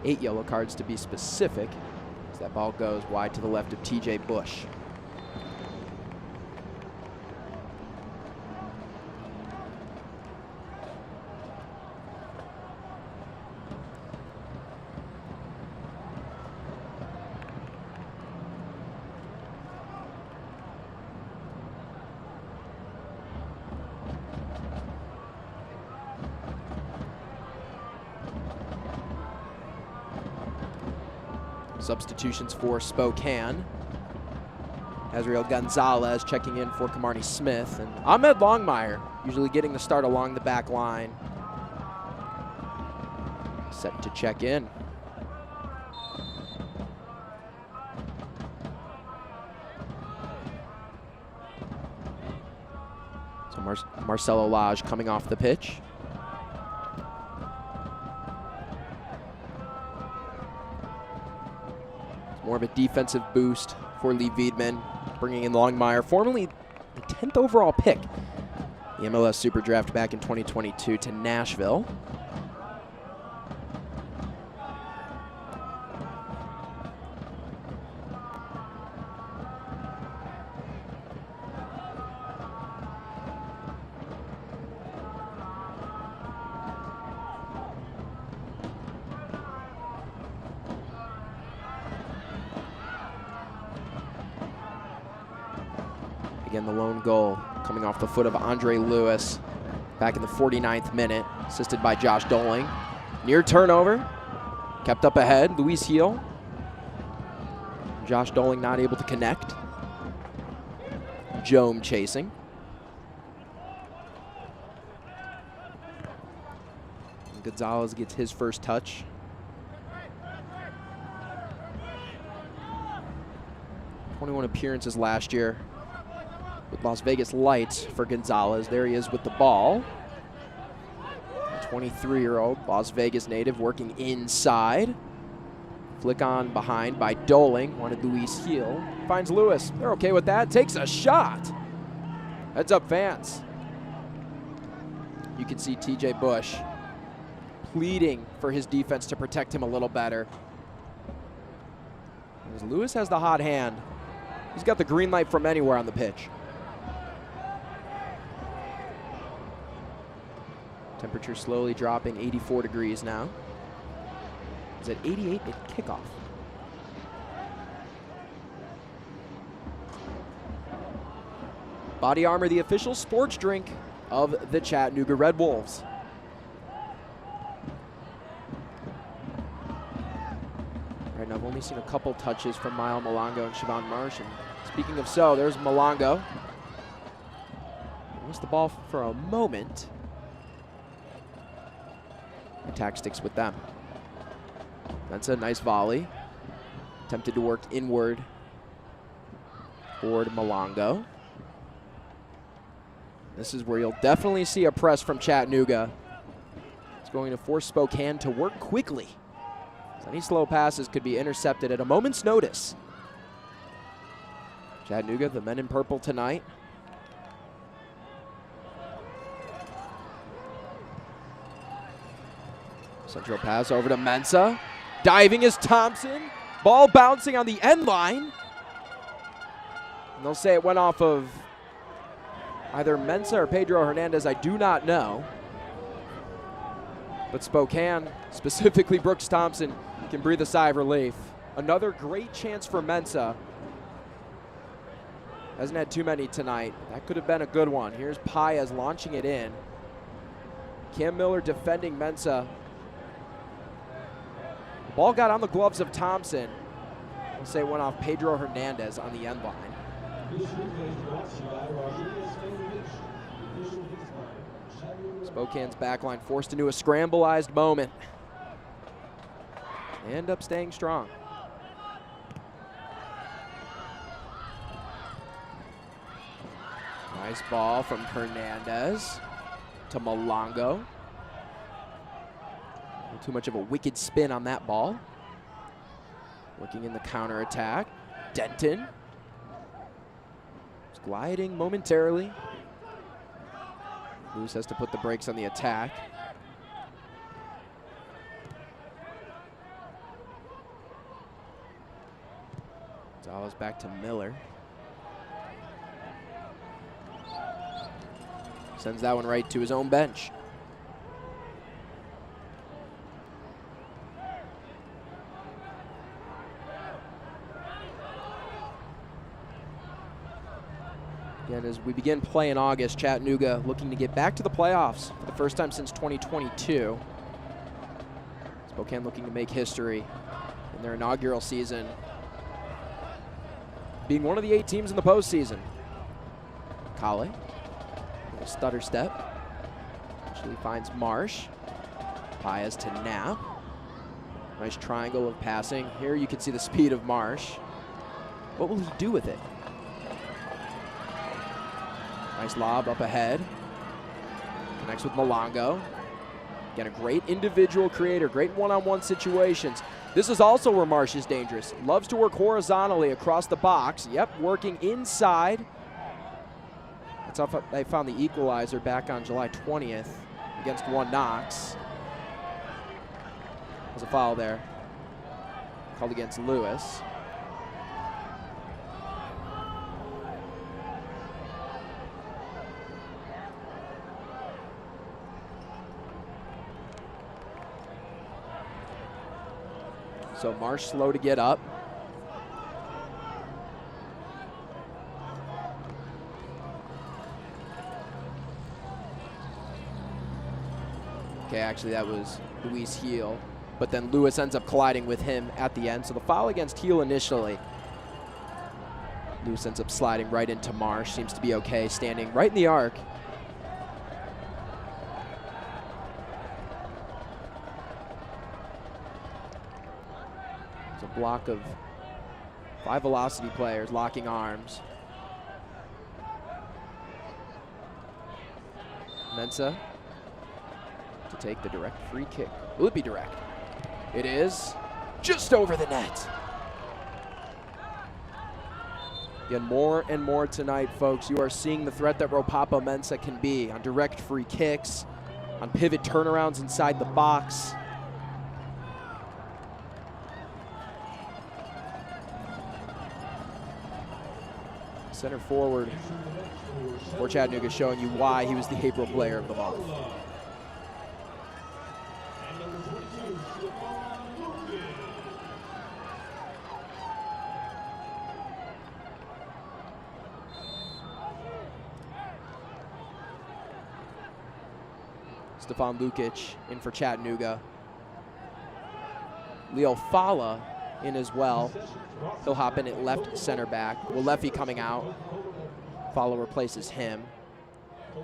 Speaker 1: Eight yellow cards to be specific, as that ball goes wide to the left of TJ Bush. Substitutions for Spokane. Azriel Gonzalez checking in for Kamarni Smith. And Ahmed Longmire usually getting the start along the back line. Set to check in. Marcelo Lage coming off the pitch. It's more of a defensive boost for Lee Wiedmann, bringing in Longmire, formerly the 10th overall pick, the MLS Super Draft back in 2022 to Nashville. Again, the lone goal coming off the foot of Andre Lewis back in the 49th minute, assisted by Josh Doling. Near turnover, kept up ahead, Luis Heel. Josh Doling not able to connect. Jome chasing. Gonzalez gets his first touch. '21 appearances last year with Las Vegas Lights for Gonzalez. There he is with the ball. 23-year-old Las Vegas native working inside. Flick on behind by Doling. Wanted Luis Heel. Finds Lewis. They're okay with that. Takes a shot. Heads up, fans. You can see TJ Bush pleading for his defense to protect him a little better. As Lewis has the hot hand. He's got the green light from anywhere on the pitch. Temperature slowly dropping, 84 degrees now. It's at 88 at kickoff. Body Armor, the official sports drink of the Chattanooga Red Wolves. Right now, I've only seen a couple touches from Mile Malongo and Siobhan Marsh. And speaking of so, there's Malongo. Missed the ball for a moment. Attack sticks with them. That's a nice volley. Attempted to work inward toward Malongo. This is where you'll definitely see a press from Chattanooga. It's going to force Spokane to work quickly. Any slow passes could be intercepted at a moment's notice. Chattanooga, the men in purple tonight. Central pass over to Mensah. Diving is Thompson. Ball bouncing on the end line. And they'll say it went off of either Mensah or Pedro Hernandez, I do not know. But Spokane, specifically Brooks Thompson, can breathe a sigh of relief. Another great chance for Mensah. Hasn't had too many tonight. That could have been a good one. Here's Paez launching it in. Cam Miller defending Mensah. The ball got on the gloves of Thompson. We'll say it went off Pedro Hernandez on the end line. Spokane's backline forced into a scrambleized moment. They end up staying strong. Nice ball from Hernandez to Malongo. Too much of a wicked spin on that ball. Working in the counterattack. Denton. Just gliding momentarily. Lewis has to put the brakes on the attack. Gonzalez back to Miller. Sends that one right to his own bench. Again, as we begin play in August, Chattanooga looking to get back to the playoffs for the first time since 2022. Spokane looking to make history in their inaugural season, being one of the 8 teams in the postseason. Kale, little stutter step. Actually finds Marsh. Paez to Knapp. Nice triangle of passing. Here you can see the speed of Marsh. What will he do with it? Nice lob up ahead. Connects with Malongo. Again, a great individual creator, great one-on-one situations. This is also where Marsh is dangerous. Loves to work horizontally across the box. Yep, working inside. That's how they found the equalizer back on July 20th against One Knox. There's a foul there. Called against Lewis. So Marsh slow to get up. Okay, actually that was Luis Heel, but then Lewis ends up colliding with him at the end. So the foul against Heel initially. Lewis ends up sliding right into Marsh. Seems to be okay, standing right in the arc. It's a block of 5 velocity players locking arms. Mensah to take the direct free kick. Will it be direct? It is. Just over the net. Again, more and more tonight, folks. You are seeing the threat that Ropapa Mensah can be on direct free kicks, on pivot turnarounds inside the box. Center forward for Chattanooga, showing you why he was the April player of the month. Stefan Lukic in for Chattanooga. Leo Fala in as well. He'll hop in at left center back. Walefi coming out. Fala replaces him.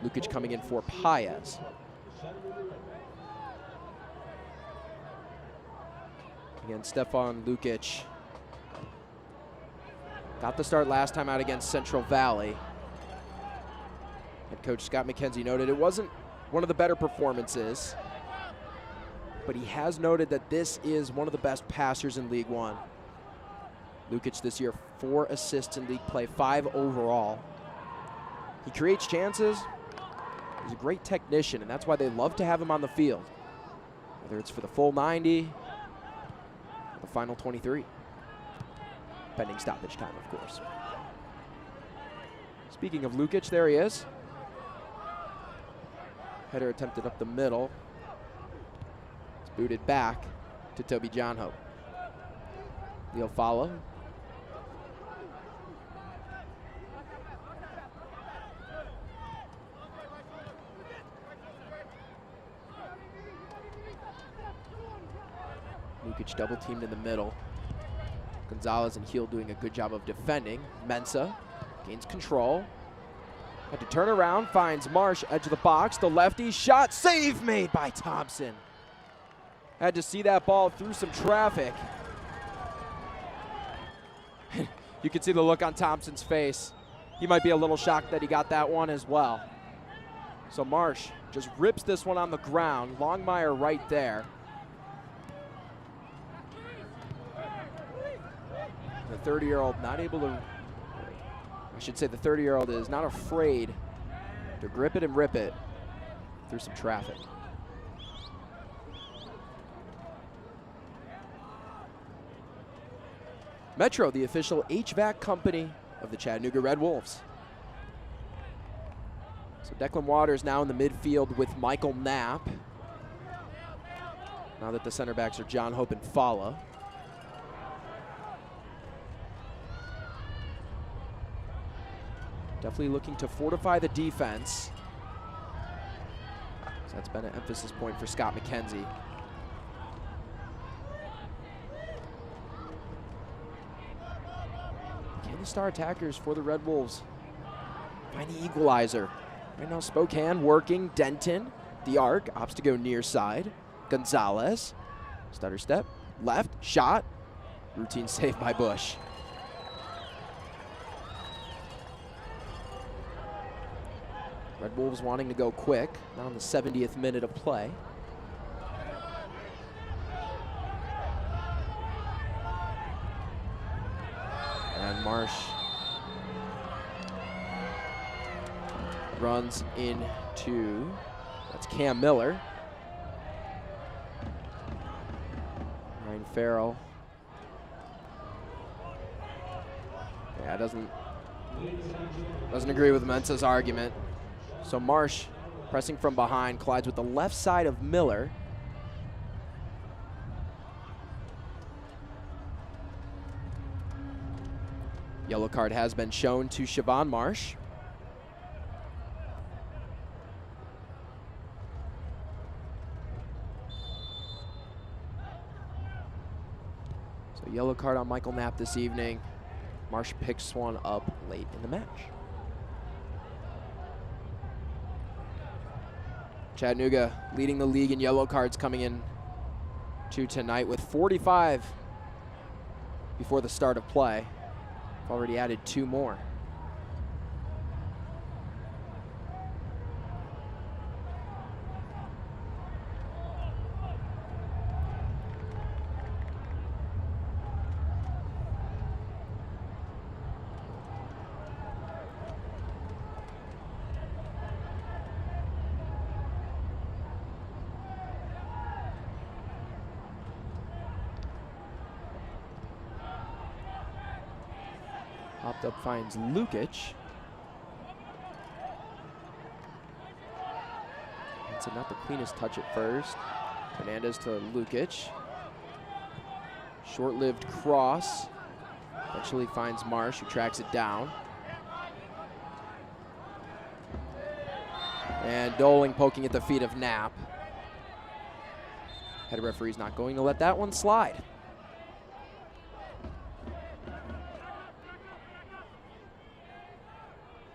Speaker 1: Lukic coming in for Paez. Again, Stefan Lukic got the start last time out against Central Valley. Head coach Scott McKenzie noted it wasn't one of the better performances, but he has noted that this is one of the best passers in League One. Lukic this year, 4 assists in league play, 5 overall. He creates chances. He's a great technician, and that's why they love to have him on the field, whether it's for the full 90 or the final 23. Pending stoppage time, of course. Speaking of Lukic, there he is. Header attempted up the middle. It's booted back to Toby Johnhope. Leo Fala. Lukic double teamed in the middle. Gonzalez and Heel doing a good job of defending. Mensah gains control. Had to turn around, finds Marsh, edge of the box. The lefty shot, save made by Thompson. Had to see that ball through some traffic. You can see the look on Thompson's face. He might be a little shocked that he got that one as well. So Marsh just rips this one on the ground. Longmire right there. The 30-year-old not able to, I should say the 30-year-old is not afraid to grip it and rip it through some traffic. Metro, the official HVAC company of the Chattanooga Red Wolves. So Declan Waters now in the midfield with Michael Knapp. Now that the center backs are John Hope and Fala. Definitely looking to fortify the defense. So that's been an emphasis point for Scott McKenzie. Can the star attackers for the Red Wolves find the equalizer? Right now Spokane working. Denton, the arc, opts to go near side. Gonzalez, stutter step, left, shot. Routine save by Bush. Red Wolves wanting to go quick, now in the 70th minute of play. And Marsh runs into, that's Cam Miller. Ryan Farrell. Yeah, doesn't agree with Mensah's argument. So Marsh pressing from behind, collides with the left side of Miller. Yellow card has been shown to Siobhan Marsh. So yellow card on Michael Knapp this evening. Marsh picks one up late in the match. Chattanooga leading the league in yellow cards coming in to tonight with 45 before the start of play. Already added 2 more. Popped up finds Lukic. It's not the cleanest touch at first. Hernandez to Lukic. Short-lived cross. Eventually finds Marsh, who tracks it down. And Doling poking at the feet of Knapp. Head referee's not going to let that one slide.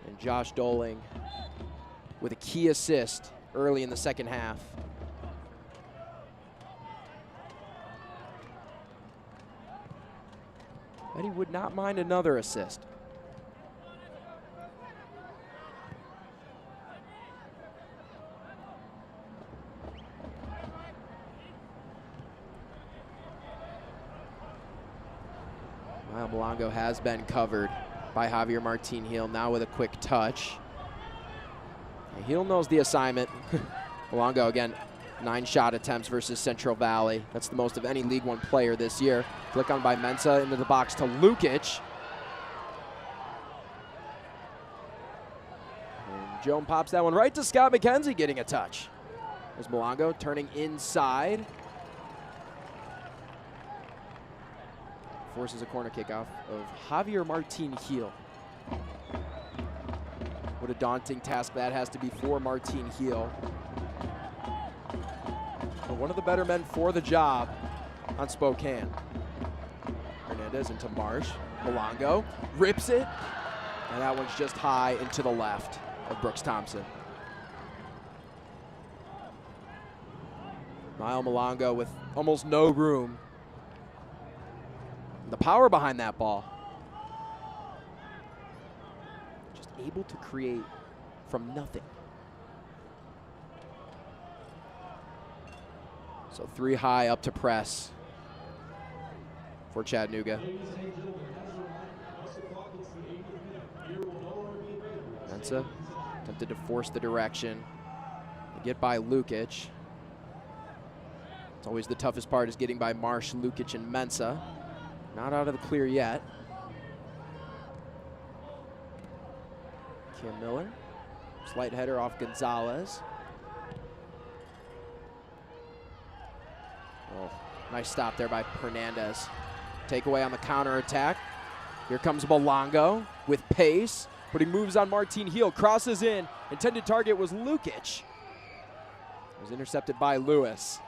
Speaker 1: And Josh Doling with a key assist early in the second half. But he would not mind another assist. Mile Malongo has been covered by Javier Martin Heel, now with a quick touch. Heel knows the assignment. Malongo again, 9 shot attempts versus Central Valley. That's the most of any League One player this year. Flick on by Mensah into the box to Lukic. And Joan pops that one right to Scott McKenzie, getting a touch. There's Malongo turning inside. Forces a corner kickoff of Javier Martin Heel. What a daunting task that has to be for Martin Heel. But one of the better men for the job on Spokane. Hernandez into Marsh. Malongo rips it. And that one's just high and to the left of Brooks Thompson. Mile Malongo with almost no room. The power behind that ball. Just able to create from nothing. So 3 high up to press for Chattanooga. Mensah attempted to force the direction. To get by Lukic. It's always the toughest part is getting by Marsh, Lukic, and Mensah. Not out of the clear yet. Cam Miller. Slight header off Gonzalez. Oh, nice stop there by Hernandez. Takeaway on the counterattack. Here comes Malongo with pace, but he moves on Martin Heel, crosses in. Intended target was Lukic. It was intercepted by Lewis.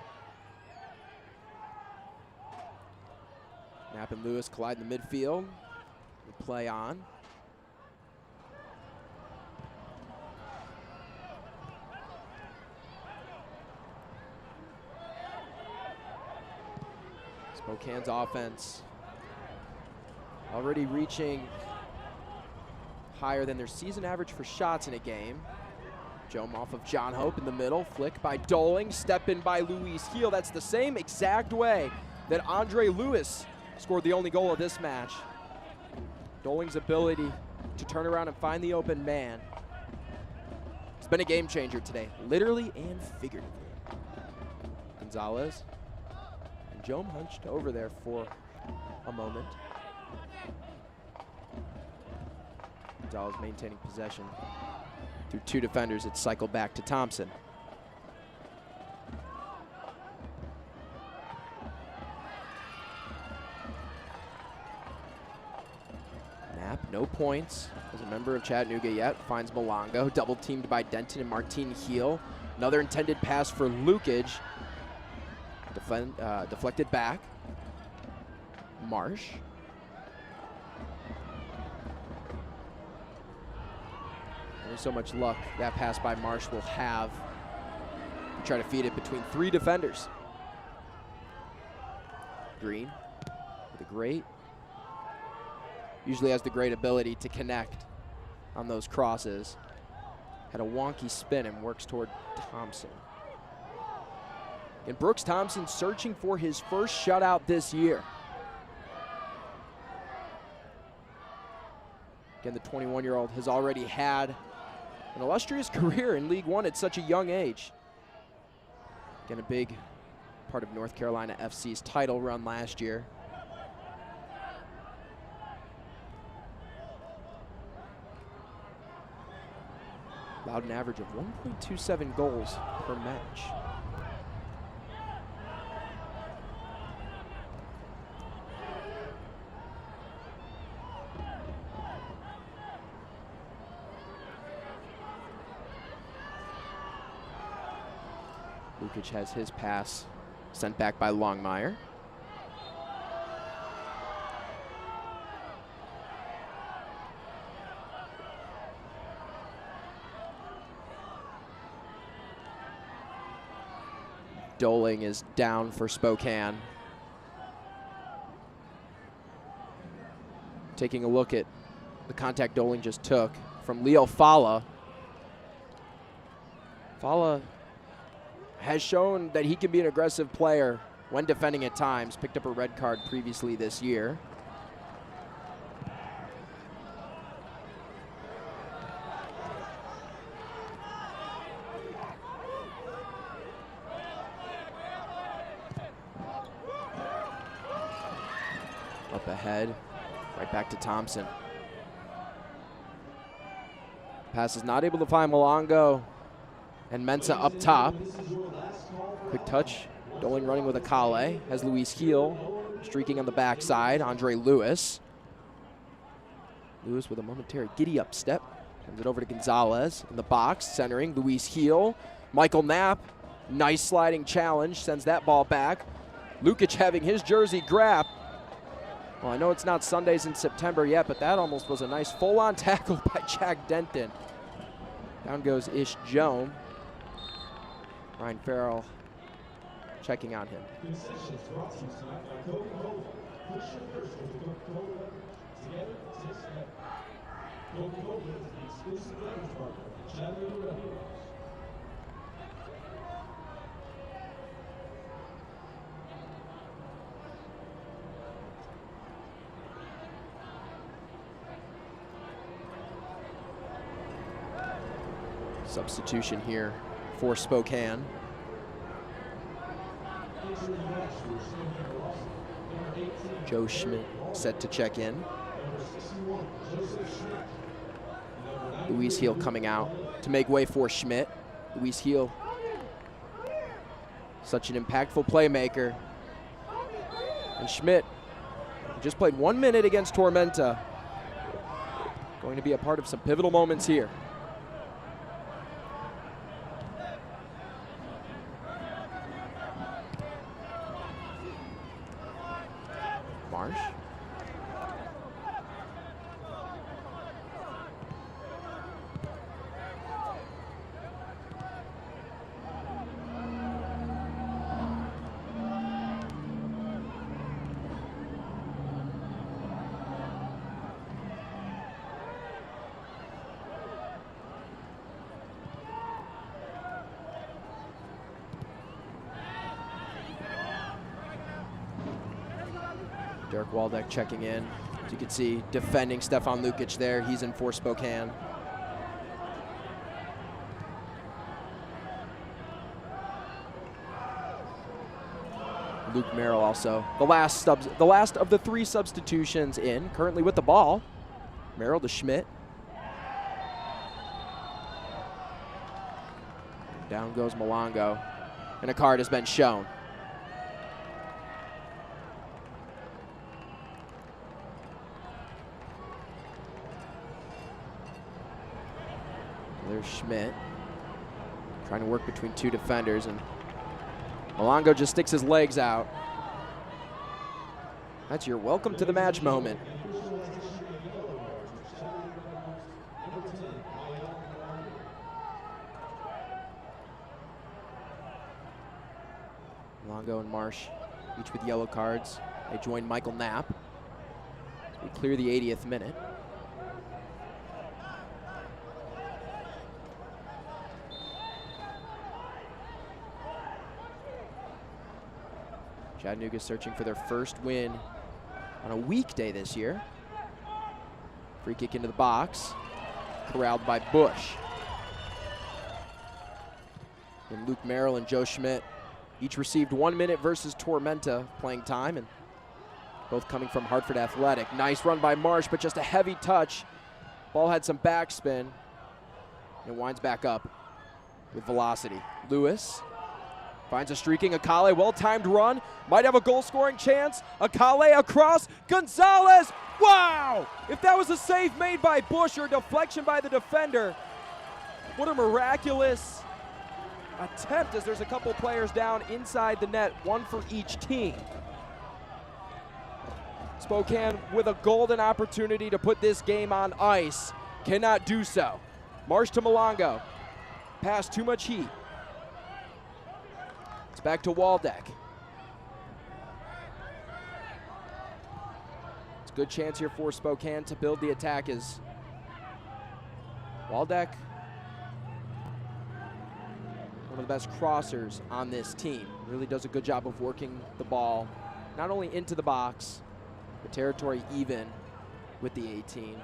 Speaker 1: Knapp and Lewis collide in the midfield. We play on. Spokane's offense already reaching higher than their season average for shots in a game. Jome off of John Hope in the middle. Flick by Doling. Step in by Luis Heel. That's the same exact way that Andre Lewis scored the only goal of this match. Doling's ability to turn around and find the open man. It's been a game changer today, literally and figuratively. Gonzalez. And Jome hunched over there for a moment. Gonzalez maintaining possession. Through two defenders, it's cycled back to Thompson. Knapp, no points as a member of Chattanooga yet. Finds Malongo, double teamed by Denton and Martin Heel. Another intended pass for Lukage. Deflected back. Marsh. Only so much luck that pass by Marsh will have to try to feed it between three defenders. Green with a great, usually has the great ability to connect on those crosses. Had a wonky spin and works toward Thompson. And Brooks Thompson searching for his first shutout this year. Again, the 21-year-old has already had an illustrious career in League One at such a young age. Again, a big part of North Carolina FC's title run last year. Allowed an average of 1.27 goals per match. Lukage has his pass sent back by Longmire. Doling is down for Spokane. Taking a look at the contact Doling just took from Leo Fala. Fala has shown that he can be an aggressive player when defending at times. Picked up a red card previously this year. Up ahead, right back to Thompson. Pass is not able to find Malongo, and Mensah up top. Quick touch, Doling running with Akale. Has Luis Heel streaking on the backside. Andre Lewis. Lewis with a momentary giddy up step. Sends it over to Gonzalez in the box, centering. Luis Heel. Michael Knapp, nice sliding challenge, sends that ball back. Lukage having his jersey grabbed. Well, I know it's not Sundays in September yet, but that almost was a nice full-on tackle by Jack Denton. Down goes Ish Jome. Ryan Farrell checking on him. Substitution here for Spokane. Joe Schmidt set to check in. Luis Heel coming out to make way for Schmidt. Luis Heel, such an impactful playmaker. And Schmidt just played 1 minute against Tormenta. Going to be a part of some pivotal moments here. Marsh. Derek Waldeck checking in. As you can see, defending Stefan Lukic there. He's in for Spokane. Luke Merrill also the last of the 3 substitutions in, currently with the ball. Merrill to Schmidt. Down goes Malongo, and a card has been shown. There's Schmidt trying to work between 2 defenders, and Malongo just sticks his legs out. That's your welcome to the match moment. Malongo and Marsh, each with yellow cards. They join Michael Knapp as we clear the 80th minute. Chattanooga searching for their first win on a weekday this year. Free kick into the box, corralled by Bush. And Luke Merrill and Joe Schmidt each received 1 minute versus Tormenta playing time, and both coming from Hartford Athletic. Nice run by Marsh, but just a heavy touch. Ball had some backspin, and winds back up with velocity. Lewis finds a streaking Akale, well-timed run, might have a goal-scoring chance. Akale across, Gonzalez, wow! If that was a save made by Bush or a deflection by the defender, what a miraculous attempt, as there's a couple players down inside the net, 1 for each team. Spokane with a golden opportunity to put this game on ice, cannot do so. Marsh to Malongo, pass too much heat. It's back to Waldeck. It's a good chance here for Spokane to build the attack as Waldeck, one of the best crossers on this team. Really does a good job of working the ball, not only into the box, but territory even with the 18.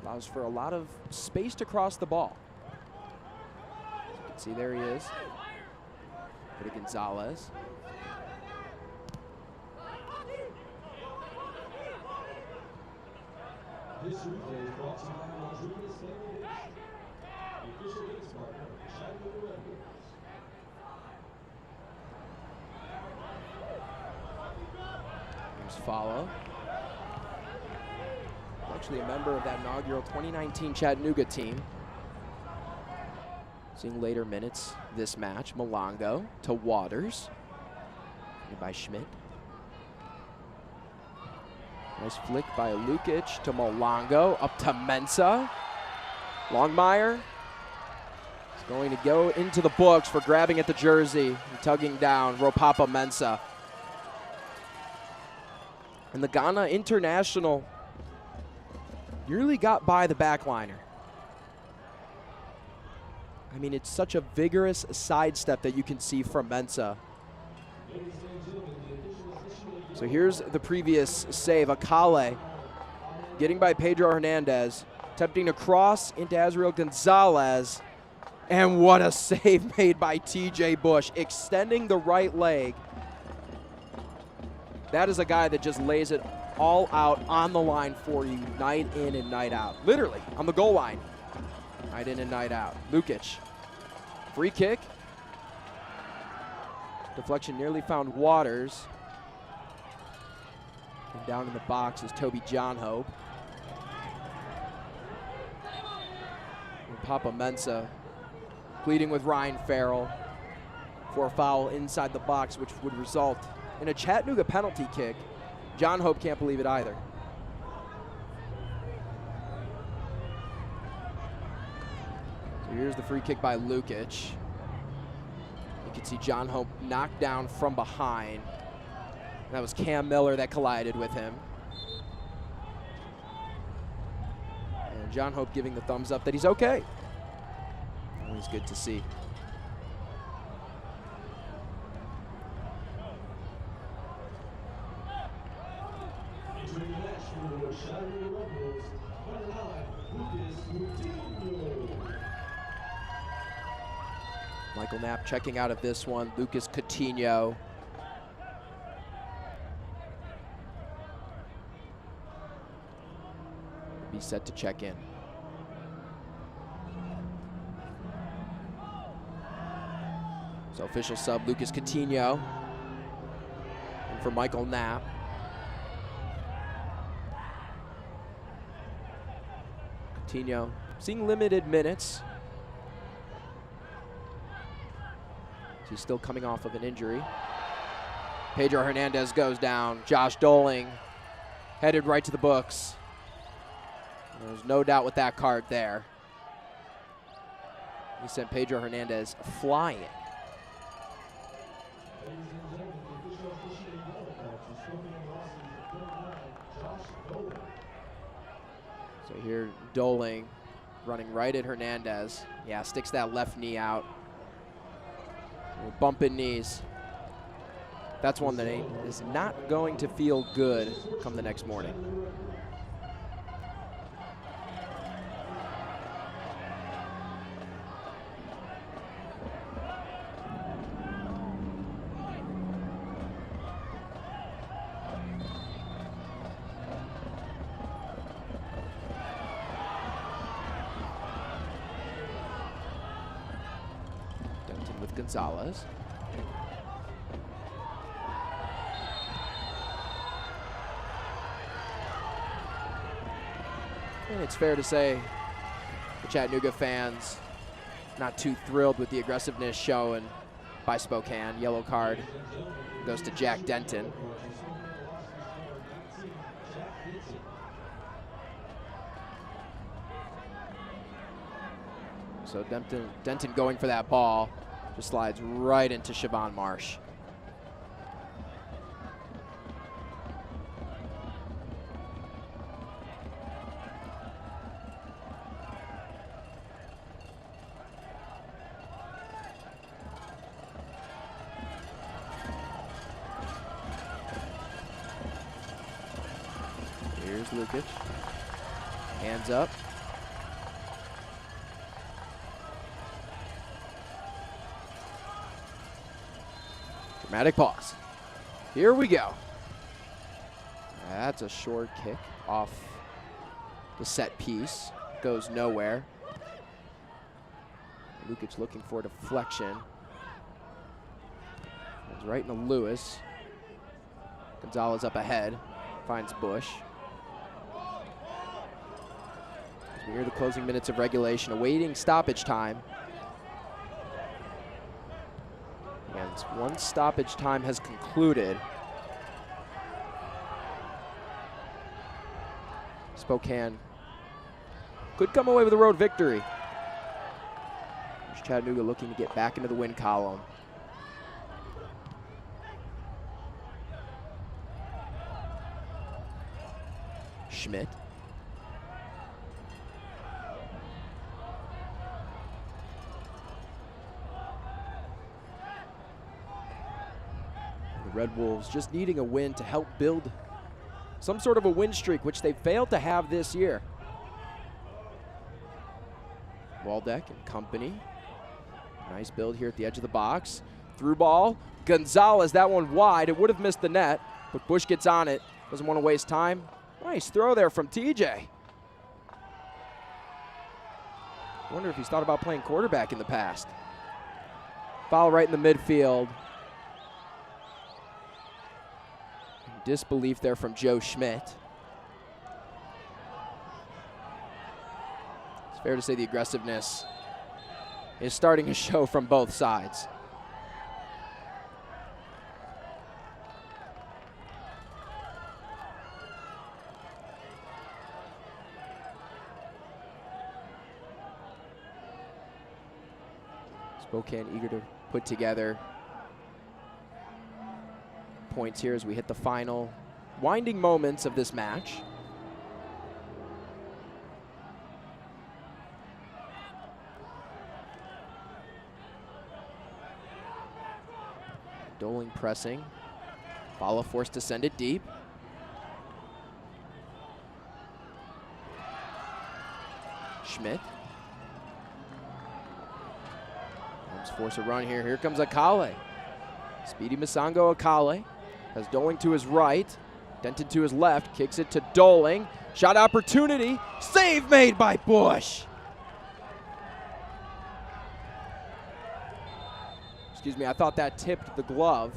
Speaker 1: Allows for a lot of space to cross the ball. As you can see, there he is. To Gonzalez.
Speaker 13: This replay is brought to you by Rodriguez Family Edition, the official games partner of Chattanooga Red Bulls.
Speaker 1: Here's Follow. Actually a member of that inaugural 2019 Chattanooga team. Seeing later minutes this match. Malongo to Waters. By Schmidt. Nice flick by Lukic to Malongo. Up to Mensah. Longmire is going to go into the books for grabbing at the jersey and tugging down Ropapa Mensah. And the Ghana international nearly got by the backliner. I mean, it's such a vigorous sidestep that you can see from Mensah. So here's the previous save. Akale getting by Pedro Hernandez, attempting to cross into Azriel Gonzalez. And what a save made by TJ Bush, extending the right leg. That is a guy that just lays it all out on the line for you, night in and night out. Literally, on the goal line. Night in and night out. Lukic, free kick. Deflection nearly found Waters. And down in the box is Toby Johnhope. And Papa Mensah pleading with Ryan Farrell for a foul inside the box, which would result in a Chattanooga penalty kick. Johnhope can't believe it either. So here's the free kick by Lukic. You can see Johnhope knocked down from behind. That was Cam Miller that collided with him. And Johnhope giving the thumbs up that he's okay. Always good to see. Michael Knapp checking out of this one. Lucas Coutinho. Be set to check in. So official sub Lucas Coutinho. And for Michael Knapp. Coutinho seeing limited minutes. He's still coming off of an injury. Pedro Hernandez goes down. Josh Doling headed right to the books. There's no doubt with that card there. He sent Pedro Hernandez flying. So here Doling running right at Hernandez. Yeah, sticks that left knee out. Bumping knees. That's one that is not going to feel good come the next morning. With Gonzalez. And it's fair to say the Chattanooga fans not too thrilled with the aggressiveness shown by Spokane. Yellow card goes to Jack Denton. So Denton going for that ball. Just slides right into Siobhan Marsh. Here's Lukic. Hands up. Dramatic pause. Here we go. That's a short kick off the set piece. Goes nowhere. Lukic looking for a deflection. It's right into Lewis. Gonzalez up ahead. Finds Bush. As we near the closing minutes of regulation, awaiting stoppage time. And once stoppage time has concluded, Spokane could come away with a road victory. There's Chattanooga looking to get back into the win column. Schmidt. The Red Wolves just needing a win to help build some sort of a win streak, which they failed to have this year. Waldeck and company. Nice build here at the edge of the box. Through ball. Gonzalez, that one wide. It would have missed the net, but Bush gets on it. Doesn't want to waste time. Nice throw there from TJ. I wonder if he's thought about playing quarterback in the past. Foul right in the midfield. Disbelief there from Joe Schmidt. It's fair to say the aggressiveness is starting to show from both sides. Spokane eager to put together points here as we hit the final winding moments of this match. Doling pressing. Bala forced to send it deep. Schmidt. Let's force a run here. Here comes Akale. Speedy Masango Akale has Doling to his right. Denton to his left. Kicks it to Doling. Shot opportunity. Save made by Bush. Excuse me, I thought that tipped the glove.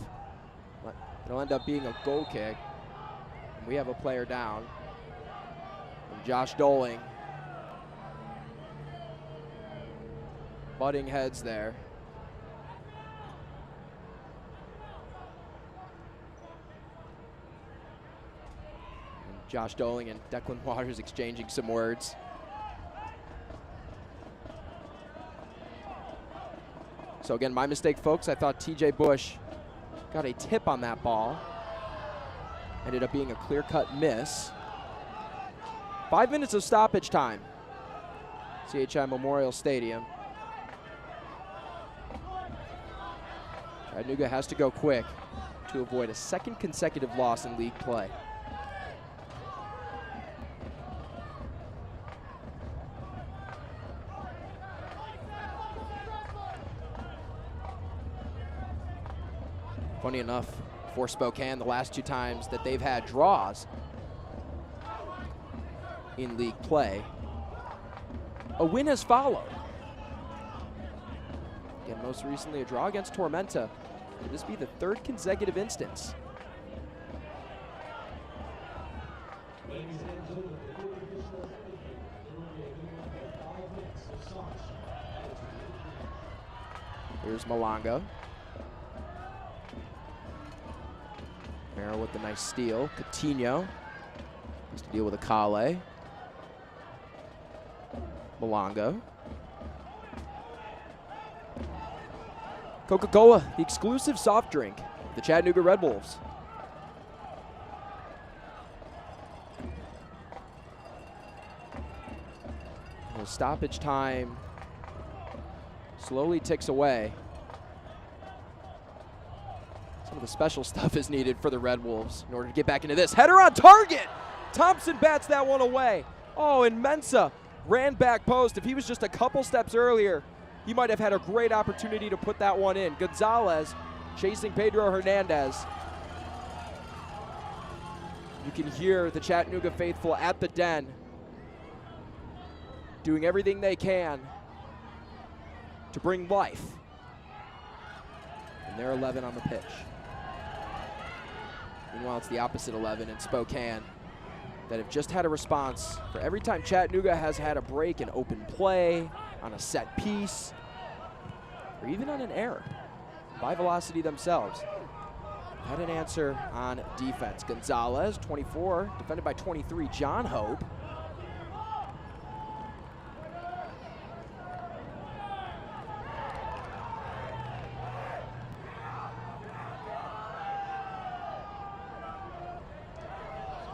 Speaker 1: But it'll end up being a goal kick. And we have a player down. And Josh Doling. Butting heads there. And Josh Doling and Declan Waters exchanging some words. So again, my mistake, folks. I thought TJ Bush got a tip on that ball. Ended up being a clear-cut miss. 5 minutes of stoppage time. CHI Memorial Stadium. Chattanooga has to go quick to avoid a second consecutive loss in league play. Funny enough, for Spokane, the last 2 times that they've had draws in league play, a win has followed. Again, most recently a draw against Tormenta. Could this be the 3rd consecutive instance? Here's Malonga. Merrill with the nice steal. Coutinho has to deal with Akale. Malonga. Coca-Cola, the exclusive soft drink of the Chattanooga Red Wolves. The stoppage time slowly ticks away. Some of the special stuff is needed for the Red Wolves in order to get back into this. Header on target! Thompson bats that one away. Oh, and Mensah ran back post. If he was just a couple steps earlier, he might have had a great opportunity to put that one in. Gonzalez chasing Pedro Hernandez. You can hear the Chattanooga faithful at the Den doing everything they can to bring life. And they're 11 on the pitch. Meanwhile, it's the opposite 11 in Spokane that have just had a response for every time Chattanooga has had a break in open play, on a set piece, or even on an error by Velocity themselves. Had an answer on defense. Gonzalez, 24, defended by 23, John Hope.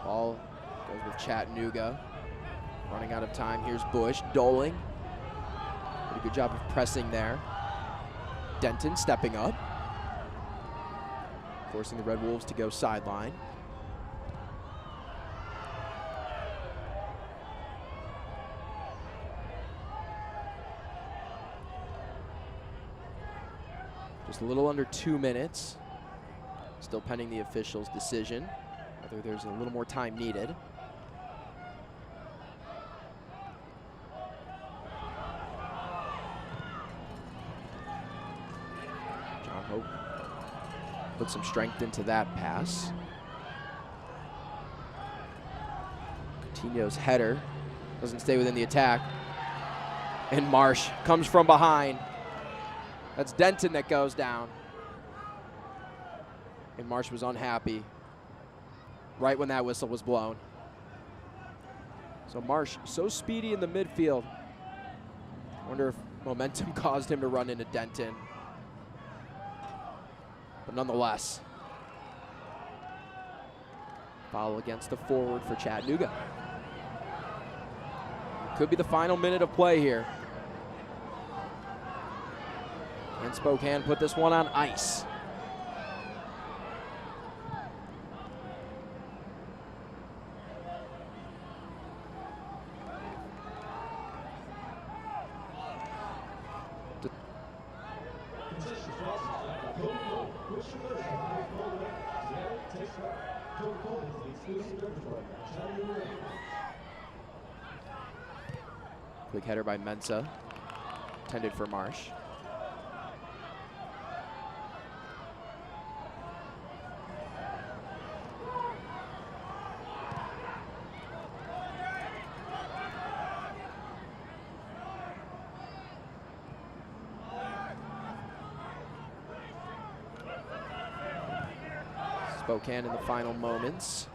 Speaker 1: Ball goes with Chattanooga. Running out of time, here's Bush, Doling. Pretty good job of pressing there. Denton stepping up, forcing the Red Wolves to go sideline. Just a little under 2 minutes. Still pending the official's decision, whether there's a little more time needed. Hope put some strength into that pass. Coutinho's header doesn't stay within the attack. And Marsh comes from behind. That's Denton that goes down. And Marsh was unhappy right when that whistle was blown. So Marsh, so speedy in the midfield. Wonder if momentum caused him to run into Denton. But nonetheless, foul against the forward for Chattanooga. Could be the final minute of play here. And Spokane put this one on ice. Quick header by Mensah, intended for Marsh. Spokane in the final moments.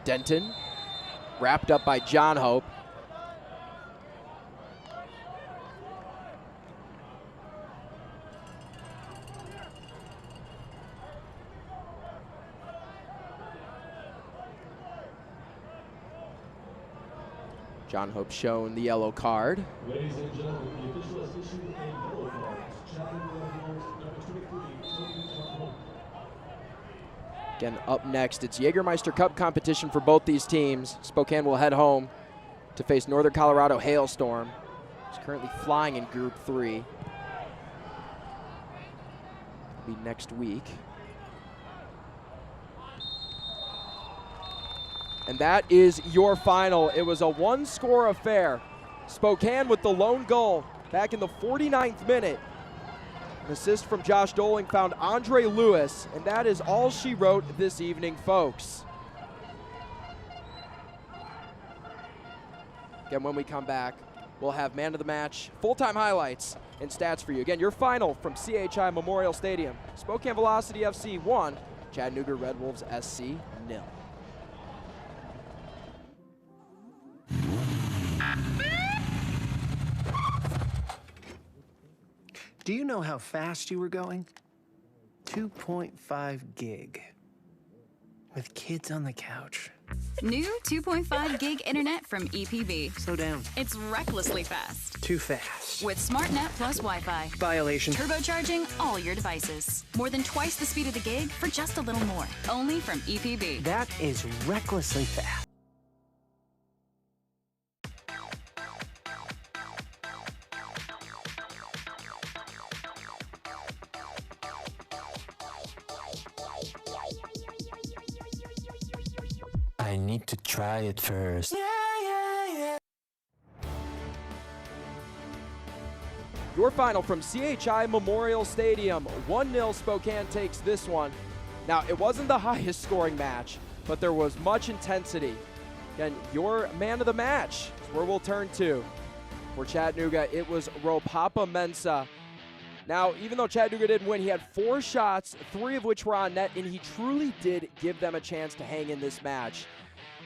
Speaker 1: Denton, wrapped up by John Hope. John Hope shown the yellow card.
Speaker 13: Ladies and gentlemen, the official has issued a yellow card. Chattanooga number 23, Trom.
Speaker 1: Again, up next, it's Jägermeister Cup competition for both these teams. Spokane will head home to face Northern Colorado Hailstorm. It's currently flying in Group 3. It'll be next week. And that is your final. It was a one-score affair. Spokane with the lone goal back in the 49th minute. An assist from Josh Doling found Andre Lewis, and that is all she wrote this evening, folks. Again, when we come back, we'll have man of the match, full-time highlights, and stats for you. Again, your final from CHI Memorial Stadium. Spokane Velocity FC 1, Chattanooga Red Wolves SC 0.
Speaker 5: Do you know how fast you were going? 2.5 gig. With kids on the couch.
Speaker 6: New 2.5 gig internet from EPB.
Speaker 5: Slow down.
Speaker 6: It's recklessly fast.
Speaker 5: Too fast.
Speaker 6: With SmartNet plus Wi-Fi.
Speaker 5: Violation.
Speaker 6: Turbocharging all your devices. More than twice the speed of the gig for just a little more. Only from EPB.
Speaker 5: That is recklessly fast.
Speaker 2: I need to try it first.
Speaker 1: Your final from CHI Memorial Stadium. 1-0 Spokane takes this one. Now, it wasn't the highest scoring match, but there was much intensity. Again, your man of the match is where we'll turn to. For Chattanooga, it was Ropapa Mensah. Now, even though Chattanooga didn't win, he had 4 shots, 3 of which were on net, and he truly did give them a chance to hang in this match.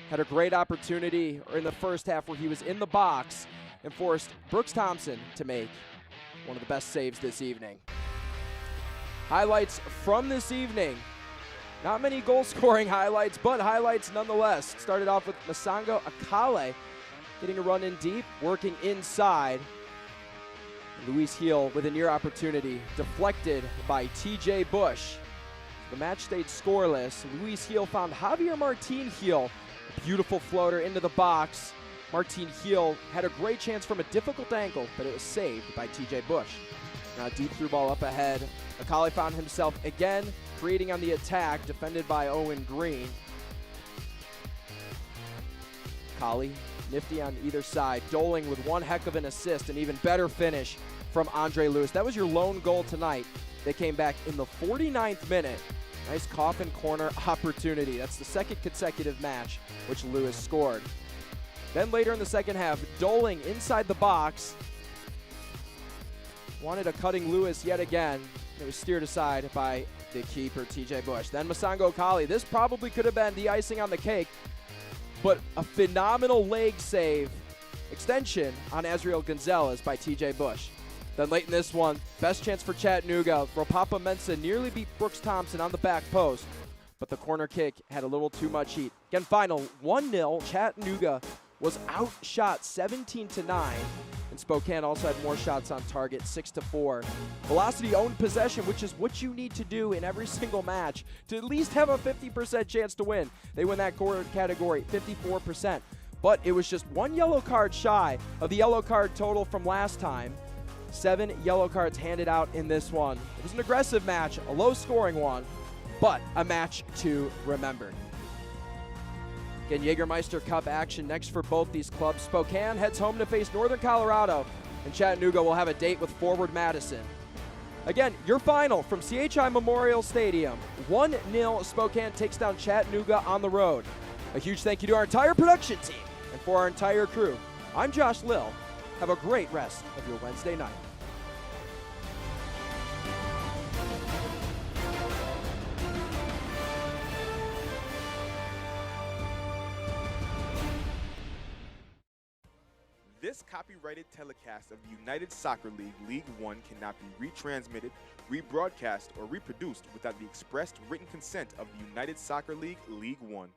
Speaker 1: Had a great opportunity in the first half where he was in the box and forced Brooks Thompson to make one of the best saves this evening. Highlights from this evening. Not many goal-scoring highlights, but highlights nonetheless. Started off with Masango Akale getting a run in deep, working inside. Luis Heel with a near opportunity, deflected by TJ Bush. The match stayed scoreless. Luis Heel found Javier Martin Heel. A beautiful floater into the box. Martin Heel had a great chance from a difficult angle, but it was saved by TJ Bush. Now deep through ball up ahead. Akale found himself again creating on the attack, defended by Owen Green. Akale nifty on either side. Doling with one heck of an assist, an even better finish from Andre Lewis. That was your lone goal tonight. They came back in the 49th minute. Nice coffin corner opportunity. That's the second consecutive match which Lewis scored. Then later in the second half, Doling inside the box. Wanted a cutting Lewis yet again. It was steered aside by the keeper, TJ Bush. Then Masango Akale. This probably could have been the icing on the cake, but a phenomenal leg save extension on Azriel Gonzalez by TJ Bush. Then late in this one, best chance for Chattanooga. Ropapa Mensah nearly beat Brooks Thompson on the back post, but the corner kick had a little too much heat. Again, final 1-0. Chattanooga was outshot 17-9, and Spokane also had more shots on target, 6-4. Velocity owned possession, which is what you need to do in every single match to at least have a 50% chance to win. They win that category, 54%. But it was just one yellow card shy of the yellow card total from last time. 7 yellow cards handed out in this one. It was an aggressive match, a low-scoring one, but a match to remember. Again, Jägermeister Cup action next for both these clubs. Spokane heads home to face Northern Colorado, and Chattanooga will have a date with Forward Madison. Again, your final from CHI Memorial Stadium. 1-0 Spokane takes down Chattanooga on the road. A huge thank you to our entire production team and for our entire crew. I'm Josh Lill. Have a great rest of your Wednesday night.
Speaker 15: This copyrighted telecast of the United Soccer League League One cannot be retransmitted, rebroadcast, or reproduced without the expressed written consent of the United Soccer League League One.